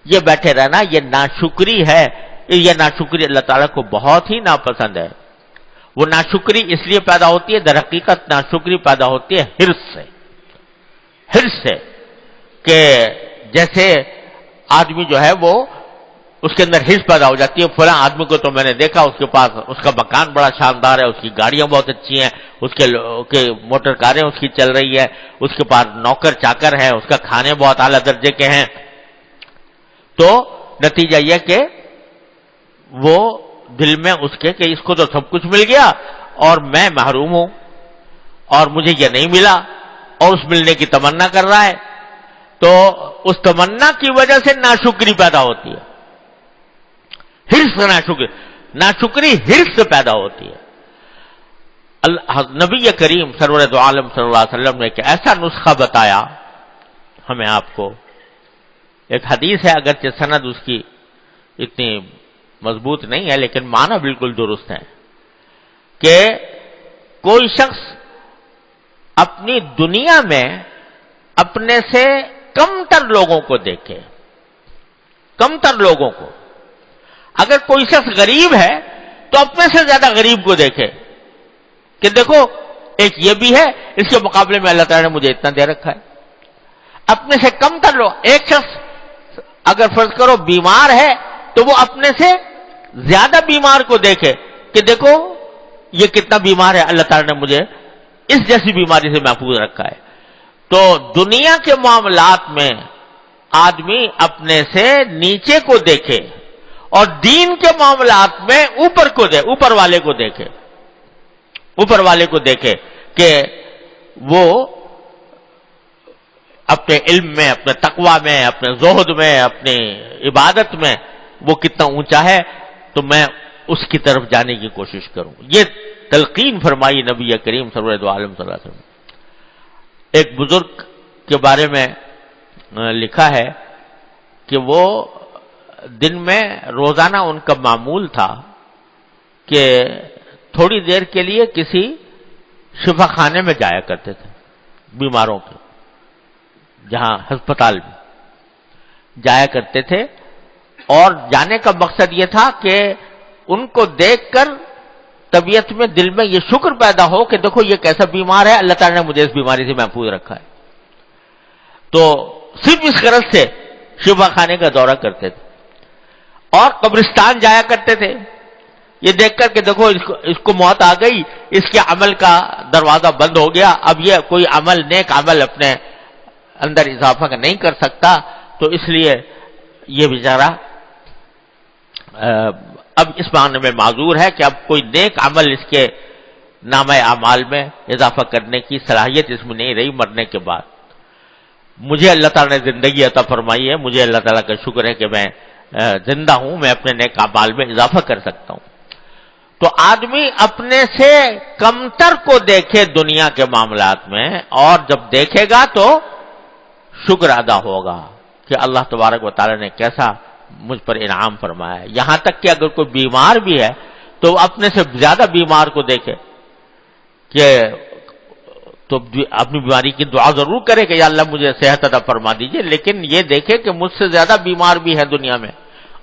یہ بیٹھے رہنا یہ ناشکری ہے۔ یہ ناشکری اللہ تعالیٰ کو بہت ہی ناپسند ہے۔ وہ ناشکری اس لیے پیدا ہوتی ہے، در حقیقت ناشکری پیدا ہوتی ہے حرص سے، حرص سے، کہ جیسے آدمی جو ہے وہ اس کے اندر حرص پیدا ہو جاتی ہے، فلاں آدمی کو تو میں نے دیکھا اس کے پاس اس کا مکان بڑا شاندار ہے، اس کی گاڑیاں بہت اچھی ہیں، اس کے موٹر کاریں اس کی چل رہی ہے، اس کے پاس نوکر چاکر ہے، اس کا کھانے بہت اعلیٰ درجے کے ہیں، تو نتیجہ یہ کہ وہ دل میں اس کے کہ اس کو تو سب کچھ مل گیا اور میں محروم ہوں اور مجھے یہ نہیں ملا، اور اس ملنے کی تمنا کر رہا ہے، تو اس تمنا کی وجہ سے ناشکری پیدا ہوتی ہے، حرص ناشکری حرص سے پیدا ہوتی ہے۔ نبی کریم سرور دو عالم صلی اللہ علیہ وسلم نے کہ ایسا نسخہ بتایا ہمیں، آپ کو ایک حدیث ہے، اگرچہ سند اس کی اتنی مضبوط نہیں ہے لیکن معنی بالکل درست ہے، کہ کوئی شخص اپنی دنیا میں اپنے سے کم تر لوگوں کو دیکھے، کم تر لوگوں کو، اگر کوئی شخص غریب ہے تو اپنے سے زیادہ غریب کو دیکھے کہ دیکھو ایک یہ بھی ہے، اس کے مقابلے میں اللہ تعالیٰ نے مجھے اتنا دے رکھا ہے۔ اپنے سے کم تر لوگ، ایک شخص اگر فرض کرو بیمار ہے تو وہ اپنے سے زیادہ بیمار کو دیکھے کہ دیکھو یہ کتنا بیمار ہے، اللہ تعالیٰ نے مجھے اس جیسی بیماری سے محفوظ رکھا ہے۔ تو دنیا کے معاملات میں آدمی اپنے سے نیچے کو دیکھے اور دین کے معاملات میں اوپر والے کو دیکھے، اوپر والے کو دیکھے کہ وہ اپنے علم میں، اپنے تقوی میں، اپنے زہد میں، اپنی عبادت میں وہ کتنا اونچا ہے، تو میں اس کی طرف جانے کی کوشش کروں۔ یہ تلقین فرمائی نبی کریم سرور دو عالم صلی اللہ علیہ وسلم۔ ایک بزرگ کے بارے میں لکھا ہے کہ وہ دن میں روزانہ ان کا معمول تھا کہ تھوڑی دیر کے لیے کسی شفا خانے میں جایا کرتے تھے، بیماروں کے جہاں ہسپتال میں جایا کرتے تھے، اور جانے کا مقصد یہ تھا کہ ان کو دیکھ کر طبیعت میں، دل میں یہ شکر پیدا ہو کہ دیکھو یہ کیسا بیمار ہے، اللہ تعالیٰ نے مجھے اس بیماری سے محفوظ رکھا ہے۔ تو صرف اس غرض سے شفا خانے کا دورہ کرتے تھے، اور قبرستان جایا کرتے تھے یہ دیکھ کر کہ دیکھو اس کو موت آ گئی، اس کے عمل کا دروازہ بند ہو گیا، اب یہ کوئی عمل، نیک عمل اپنے اندر اضافہ نہیں کر سکتا، تو اس لیے یہ بیچارہ اب اس معنی میں معذور ہے کہ اب کوئی نیک عمل اس کے نامہ اعمال میں اضافہ کرنے کی صلاحیت اس میں نہیں رہی مرنے کے بعد۔ مجھے اللہ تعالیٰ نے زندگی عطا فرمائی ہے، مجھے اللہ تعالیٰ کا شکر ہے کہ میں زندہ ہوں، میں اپنے نیک اعمال میں اضافہ کر سکتا ہوں۔ تو آدمی اپنے سے کمتر کو دیکھے دنیا کے معاملات میں، اور جب دیکھے گا تو شکر ادا ہوگا کہ اللہ تبارک و تعالیٰ نے کیسا مجھ پر انعام فرمایا ہے۔ یہاں تک کہ اگر کوئی بیمار بھی ہے تو وہ اپنے سے زیادہ بیمار کو دیکھے کہ تو اپنی بیماری کی دعا ضرور کرے کہ یا اللہ مجھے صحت عطا فرما دیجئے، لیکن یہ دیکھے کہ مجھ سے زیادہ بیمار بھی ہے دنیا میں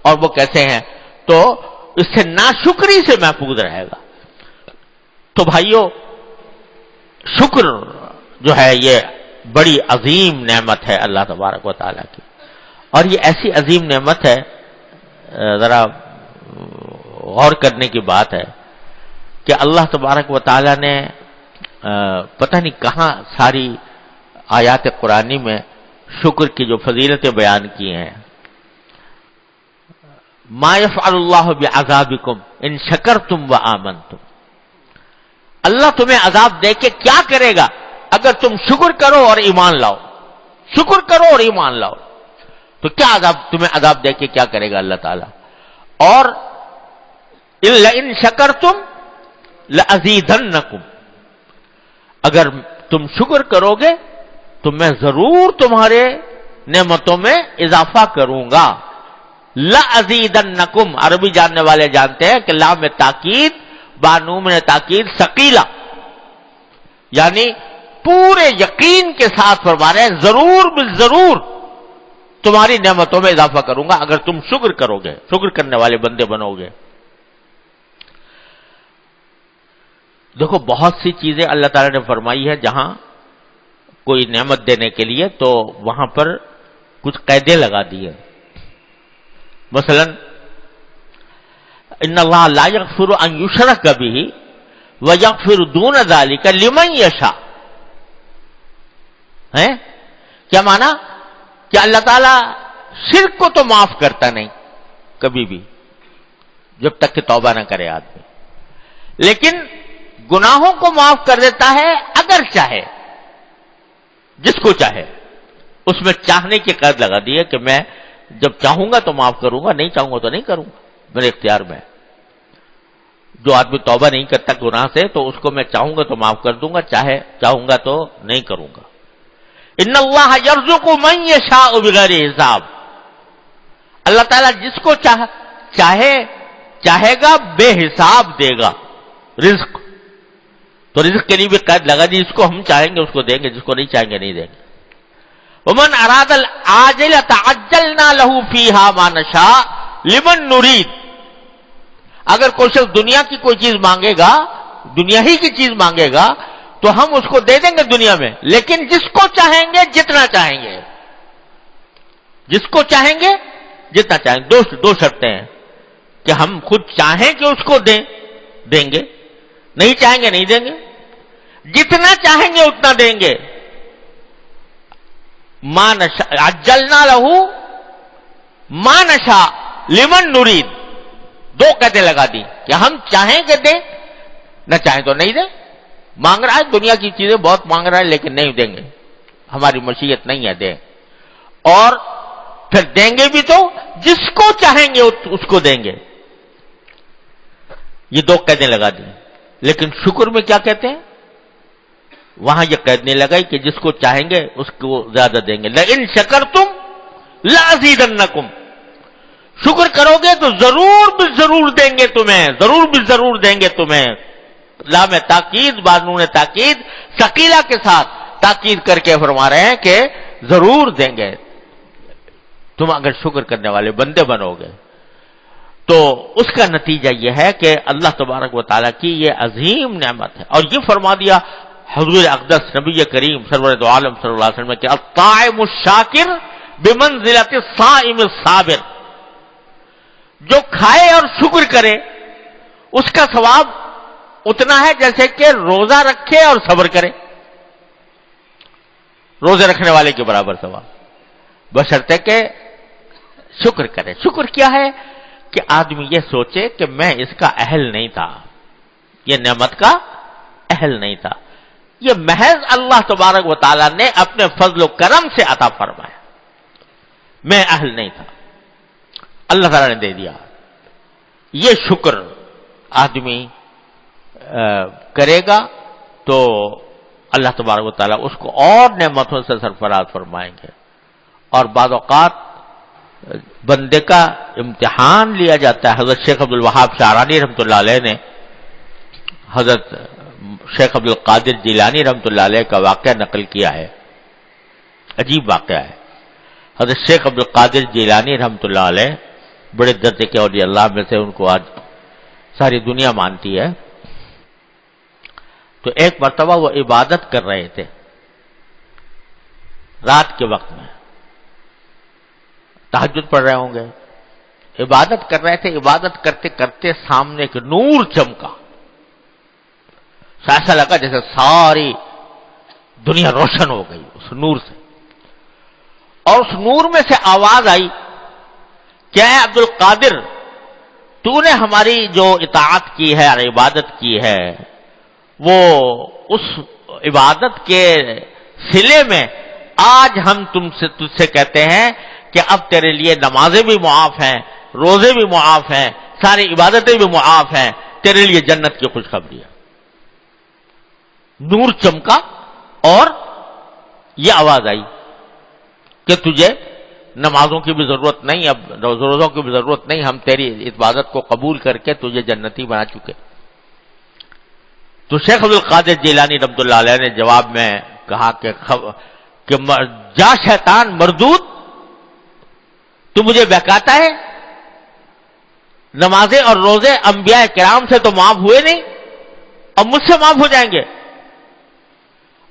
اور وہ کیسے ہیں، تو اس سے ناشکری سے محفوظ رہے گا۔ تو بھائیو، شکر جو ہے یہ بڑی عظیم نعمت ہے اللہ تبارک و تعالیٰ کی، اور یہ ایسی عظیم نعمت ہے، ذرا غور کرنے کی بات ہے کہ اللہ تبارک و تعالیٰ نے پتہ نہیں کہاں ساری آیات قرآنی میں شکر کی جو فضیلتیں بیان کی ہیں۔ ما یفعل اللہ بعذابکم ان شکرتم وآمنتم، اللہ تمہیں عذاب دے کے کیا کرے گا اگر تم شکر کرو اور ایمان لاؤ، شکر کرو اور ایمان لاؤ۔ تو کیا عذاب، تمہیں عذاب دے کے کیا کرے گا اللہ تعالیٰ؟ اور لئن شکرتم لأزیدنکم، اگر تم شکر کرو گے تو میں ضرور تمہارے نعمتوں میں اضافہ کروں گا. لأزیدنکم، عربی جاننے والے جانتے ہیں کہ لام تاکید بانون تاکید ثقیلہ، یعنی پورے یقین کے ساتھ فرما رہے ہیں ضرور بالضرور تمہاری نعمتوں میں اضافہ کروں گا اگر تم شکر کرو گے، شکر کرنے والے بندے بنو گے. دیکھو بہت سی چیزیں اللہ تعالیٰ نے فرمائی ہے جہاں کوئی نعمت دینے کے لیے تو وہاں پر کچھ قیدیں لگا دی ہیں. مثلا ان اللہ لا یغفر ان یشرک بہ ویغفر دون ذلک لمن یشاء. ہے کیا معنی؟ کہ اللہ تعالیٰ شرک کو تو معاف کرتا نہیں کبھی بھی جب تک کہ توبہ نہ کرے آدمی، لیکن گناہوں کو معاف کر دیتا ہے اگر چاہے، جس کو چاہے. اس میں چاہنے کی قید لگا دی ہے کہ میں جب چاہوں گا تو معاف کروں گا، نہیں چاہوں گا تو نہیں کروں گا، میرے اختیار میں. جو آدمی توبہ نہیں کرتا گناہ سے تو اس کو میں چاہوں گا تو معاف کر دوں گا، چاہوں گا تو نہیں کروں گا. ان اللہ یرزق من یشاء بغیر حساب، اللہ تعالیٰ جس کو چاہے گا بے حساب دے گا رزق. تو رزق کے لیے بھی قید لگا دی، جس کو ہم چاہیں گے اس کو دیں گے، جس کو نہیں چاہیں گے نہیں دیں گے. ومن اراد العاجلۃ عجلنا له فیہا ما نشاء لمن نرید. اگر کوئی شخص دنیا کی کوئی چیز مانگے گا، دنیا ہی کی چیز مانگے گا تو ہم اس کو دے دیں گے دنیا میں، لیکن جس کو چاہیں گے جتنا چاہیں گے، جس کو چاہیں گے جتنا چاہیں گے. دو شرطیں ہیں کہ ہم خود چاہیں کہ اس کو دیں گے، نہیں چاہیں گے نہیں دیں گے. جتنا چاہیں گے اتنا دیں گے. ما نشاء عجلنا له ما نشاء لمن نرید. دو قیدیں لگا دی کہ ہم چاہیں کہ دیں، نہ چاہیں تو نہیں دیں. مانگ رہا ہے دنیا کی چیزیں بہت مانگ رہا ہے لیکن نہیں دیں گے، ہماری مشیت نہیں ہے دیں. اور پھر دیں گے بھی تو جس کو چاہیں گے اس کو دیں گے. یہ دو قیدیں لگا دی. لیکن شکر میں کیا کہتے ہیں؟ وہاں یہ قید نہیں لگائی کہ جس کو چاہیں گے اس کو زیادہ دیں گے. لئن شکرتم لازیدنکم، شکر کرو گے تو ضرور بالضرور دیں گے تمہیں، ضرور بالضرور دیں گے تمہیں. لام تاکید بانون تاکید ثقیلہ کے ساتھ تاکید کر کے فرما رہے ہیں کہ ضرور دیں گے تم اگر شکر کرنے والے بندے بنو گے. تو اس کا نتیجہ یہ ہے کہ اللہ تبارک و تعالیٰ کی یہ عظیم نعمت ہے. اور یہ فرما دیا حضور اقدس نبی کریم سرور دو عالم صلی اللہ علیہ وسلم کہ الطاعم الشاکر بمنزلۃ الصائم الصابر. جو کھائے اور شکر کرے اس کا ثواب اتنا ہے جیسے کہ روزہ رکھے اور صبر کرے، روزے رکھنے والے کے برابر ثواب، بشرطے کہ شکر کرے. شکر کیا ہے؟ کہ آدمی یہ سوچے کہ میں اس کا اہل نہیں تھا، یہ نعمت کا اہل نہیں تھا، یہ محض اللہ تبارک و تعالیٰ نے اپنے فضل و کرم سے عطا فرمایا، میں اہل نہیں تھا، اللہ تعالیٰ نے دے دیا. یہ شکر آدمی کرے گا تو اللہ تبارک و تعالیٰ اس کو اور نعمتوں سے سرفراز فرمائیں گے. اور بعض اوقات بندے کا امتحان لیا جاتا ہے. حضرت شیخ عبد الوہاب شعرانی رحمۃ اللہ علیہ نے حضرت شیخ عبد القادر جیلانی رحمۃ اللہ علیہ کا واقعہ نقل کیا ہے، عجیب واقعہ ہے. حضرت شیخ عبد القادر جیلانی رحمۃ اللہ علیہ بڑے درجے کے اولیاء اللہ میں سے، ان کو آج ساری دنیا مانتی ہے. تو ایک مرتبہ وہ عبادت کر رہے تھے رات کے وقت میں، تہجد پڑھ رہے ہوں گے، عبادت کر رہے تھے. عبادت کرتے کرتے سامنے ایک نور چمکا، ایسا لگا جیسے ساری دنیا روشن ہو گئی اس نور سے. اور اس نور میں سے آواز آئی، کیا ہے عبد القادر، تو نے ہماری جو اطاعت کی ہے اور عبادت کی ہے وہ اس عبادت کے صلے میں آج ہم تجھ سے کہتے ہیں کہ اب تیرے لیے نمازیں بھی معاف ہیں، روزے بھی معاف ہیں، ساری عبادتیں بھی معاف ہیں، تیرے لیے جنت کی خوشخبری ہے۔ نور چمکا اور یہ آواز آئی کہ تجھے نمازوں کی بھی ضرورت نہیں، اب روزوں کی بھی ضرورت نہیں، ہم تیری عبادت کو قبول کر کے تجھے جنتی بنا چکے۔ تو شیخ عبد القادر جیلانی رحمۃ اللہ علیہ نے جواب میں کہا کہ جا شیطان مردود، تو مجھے بہکاتا ہے، نمازیں اور روزے انبیاء کرام سے تو معاف ہوئے نہیں، اب مجھ سے معاف ہو جائیں گے؟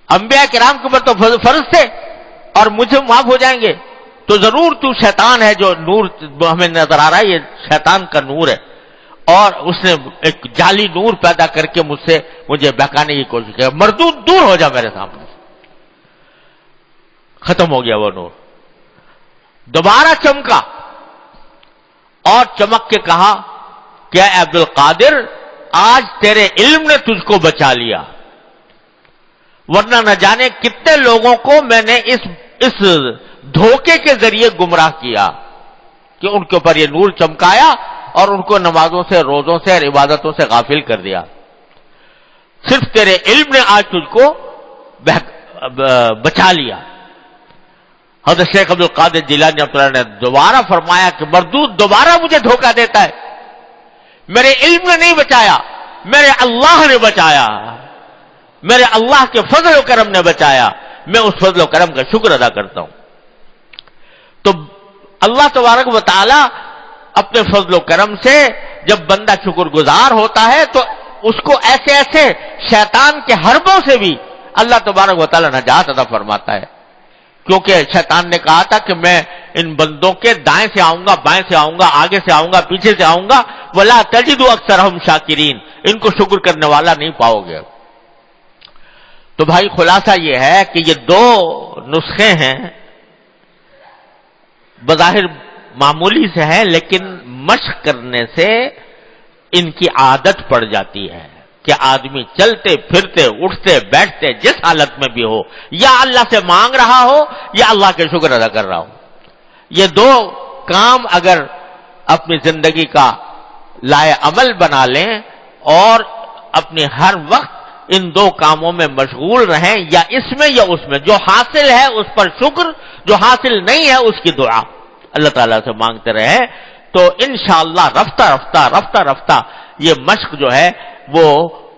انبیاء کرام کے اوپر تو فرض تھے اور مجھے معاف ہو جائیں گے؟ تو ضرور تو شیطان ہے، جو نور ہمیں نظر آ رہا ہے یہ شیطان کا نور ہے، اور اس نے ایک جعلی نور پیدا کر کے مجھے بہکانے کی کوشش کی۔ مردود، دور ہو جا میرے سامنے سے۔ ختم ہو گیا وہ نور، دوبارہ چمکا اور چمک کے کہا کہ اے عبد القادر، آج تیرے علم نے تجھ کو بچا لیا، ورنہ نہ جانے کتنے لوگوں کو میں نے اس دھوکے کے ذریعے گمراہ کیا کہ ان کے اوپر یہ نور چمکایا اور ان کو نمازوں سے، روزوں سے اور عبادتوں سے غافل کر دیا۔ صرف تیرے علم نے آج تجھ کو بچا لیا۔ حضرت شیخ عبد القادر جیلانی رحمۃ اللہ نے دوبارہ فرمایا کہ مردود دوبارہ مجھے دھوکہ دیتا ہے، میرے علم نے نہیں بچایا، میرے اللہ نے بچایا، میرے اللہ کے فضل و کرم نے بچایا، میں اس فضل و کرم کا شکر ادا کرتا ہوں۔ تو اللہ تبارک و تعالی اپنے فضل و کرم سے جب بندہ شکر گزار ہوتا ہے تو اس کو ایسے ایسے شیطان کے حربوں سے بھی اللہ تبارک و تعالی نجات عطا فرماتا ہے، کیونکہ شیطان نے کہا تھا کہ میں ان بندوں کے دائیں سے آؤں گا، بائیں سے آؤں گا، آگے سے آؤں گا، پیچھے سے آؤں گا، وَلَا تَجِدُ أَكْثَرَهُمْ شَاكِرِينَ، ان کو شکر کرنے والا نہیں پاؤ گے۔ تو بھائی خلاصہ یہ ہے کہ یہ دو نسخے ہیں، بظاہر معمولی سے ہیں، لیکن مشق کرنے سے ان کی عادت پڑ جاتی ہے کہ آدمی چلتے پھرتے اٹھتے بیٹھتے جس حالت میں بھی ہو یا اللہ سے مانگ رہا ہو یا اللہ کے شکر ادا کر رہا ہو، یہ دو کام اگر اپنی زندگی کا لائے عمل بنا لیں اور اپنے ہر وقت ان دو کاموں میں مشغول رہیں، یا اس میں یا اس میں، جو حاصل ہے اس پر شکر، جو حاصل نہیں ہے اس کی دعا اللہ تعالیٰ سے مانگتے رہے، تو انشاءاللہ رفتہ رفتہ یہ مشق جو ہے وہ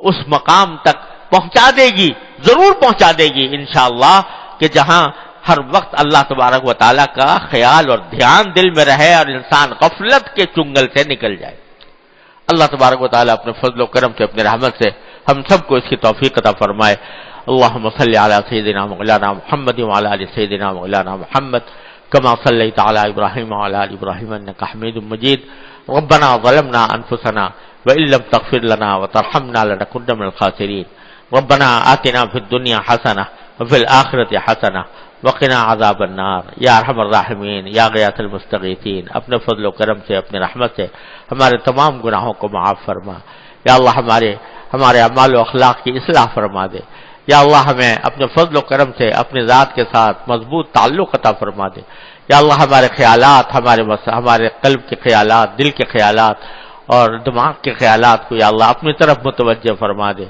اس مقام تک پہنچا دے گی، ضرور پہنچا دے گی انشاءاللہ، کہ جہاں ہر وقت اللہ تبارک و تعالیٰ کا خیال اور دھیان دل میں رہے اور انسان غفلت کے چنگل سے نکل جائے۔ اللہ تبارک و تعالیٰ اپنے فضل و کرم سے، اپنے رحمت سے ہم سب کو اس کی توفیق عطا فرمائے۔ اللہم صلی علی سیدنا مولانا محمد وعلی آل سیدنا مولانا محمد کما صلیت علی ابراہیم وعلی آل ابراہیم انک حمید مجید۔ ربنا ظلمنا انفسنا وان لم تغفر لنا وترحمنا لنکن من الخاسرین۔ ربنا آتنا فی الدنیا حسنہ وفی الآخرۃ حسنہ وقنا عذاب النار۔ یا ارحم الراحمین، یا غیاث المستغیثین، اپنے فضل و کرم سے، اپنے رحمت سے ہمارے تمام گناہوں کو معاف فرما۔ یا اللہ ہمارے اعمال و اخلاق کی اصلاح فرما دے۔ یا اللہ ہمیں اپنے فضل و کرم سے اپنے ذات کے ساتھ مضبوط تعلق عطا فرما دے۔ یا اللہ ہمارے خیالات، ہمارے قلب کے خیالات، دل کے خیالات اور دماغ کے خیالات کو یا اللہ اپنی طرف متوجہ فرما دے۔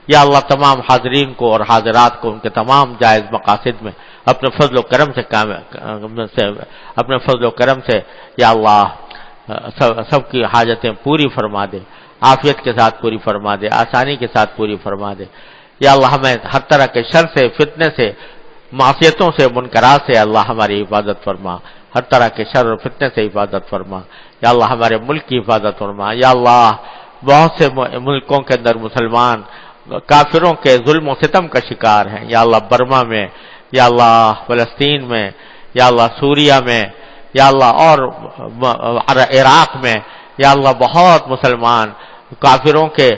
یا اللہ تمام حاضرین کو اور حاضرات کو ان کے تمام جائز مقاصد میں اپنے فضل و کرم سے یا اللہ سب کی حاجتیں پوری فرما دے، عافیت کے ساتھ پوری فرما دے، آسانی کے ساتھ پوری فرما دے۔ یا اللہ ہمیں ہر طرح کے شر سے، فتنے سے، معصیتوں سے، منکرات سے اللہ ہماری حفاظت فرما، ہر طرح کے شر اور فتنے سے حفاظت فرما۔ یا اللہ ہمارے ملک کی حفاظت فرما۔ یا اللہ بہت سے ملکوں کے اندر مسلمان کافروں کے ظلم و ستم کا شکار ہیں، یا اللہ برما میں، یا اللہ فلسطین میں، یا اللہ سوریہ میں، یا اللہ اور عراق میں، یا اللہ بہت مسلمان کافروں کے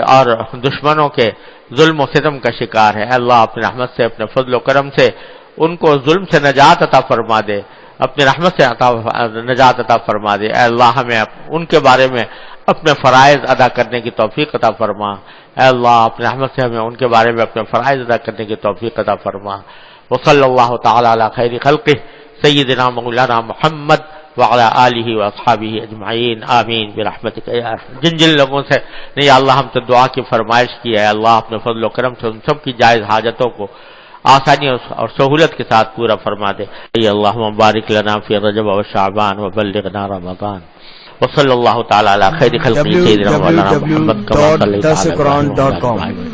اور دشمنوں کے ظلم و ستم کا شکار ہے۔ اللہ اپنے رحمت سے، اپنے فضل و کرم سے ان کو ظلم سے نجات عطا فرما دے، اپنی رحمت سے نجات عطا فرما دے۔ اے اللہ ہمیں ان کے بارے میں اپنے فرائض ادا کرنے کی توفیق عطا فرما۔ اے اللہ اپنے رحمت سے ہمیں ان کے بارے میں اپنے فرائض ادا کرنے کی توفیق عطا فرما۔ وصلی اللہ تعالی علی خیر خلقہ سیدنا مولانا محمد وعلی آلہ واصحابہ اجمعین آمین برحمتک یا ارحم۔ جن لوگوں سے نے یا اللہ ہم سے دعا کی فرمائش کی ہے، اللہ اپنے فضل و کرم سے ان سب کی جائز حاجتوں کو آسانی اور سہولت کے ساتھ پورا فرما دے۔ اللہم بارک لنا فی رجب و شعبان وبلغنا رمضان، وصلی اللہ تعالی علی خیر خلقہ سیدنا مولانا محمد کما صلیت علی ابراہیم وعلی آل ابراہیم۔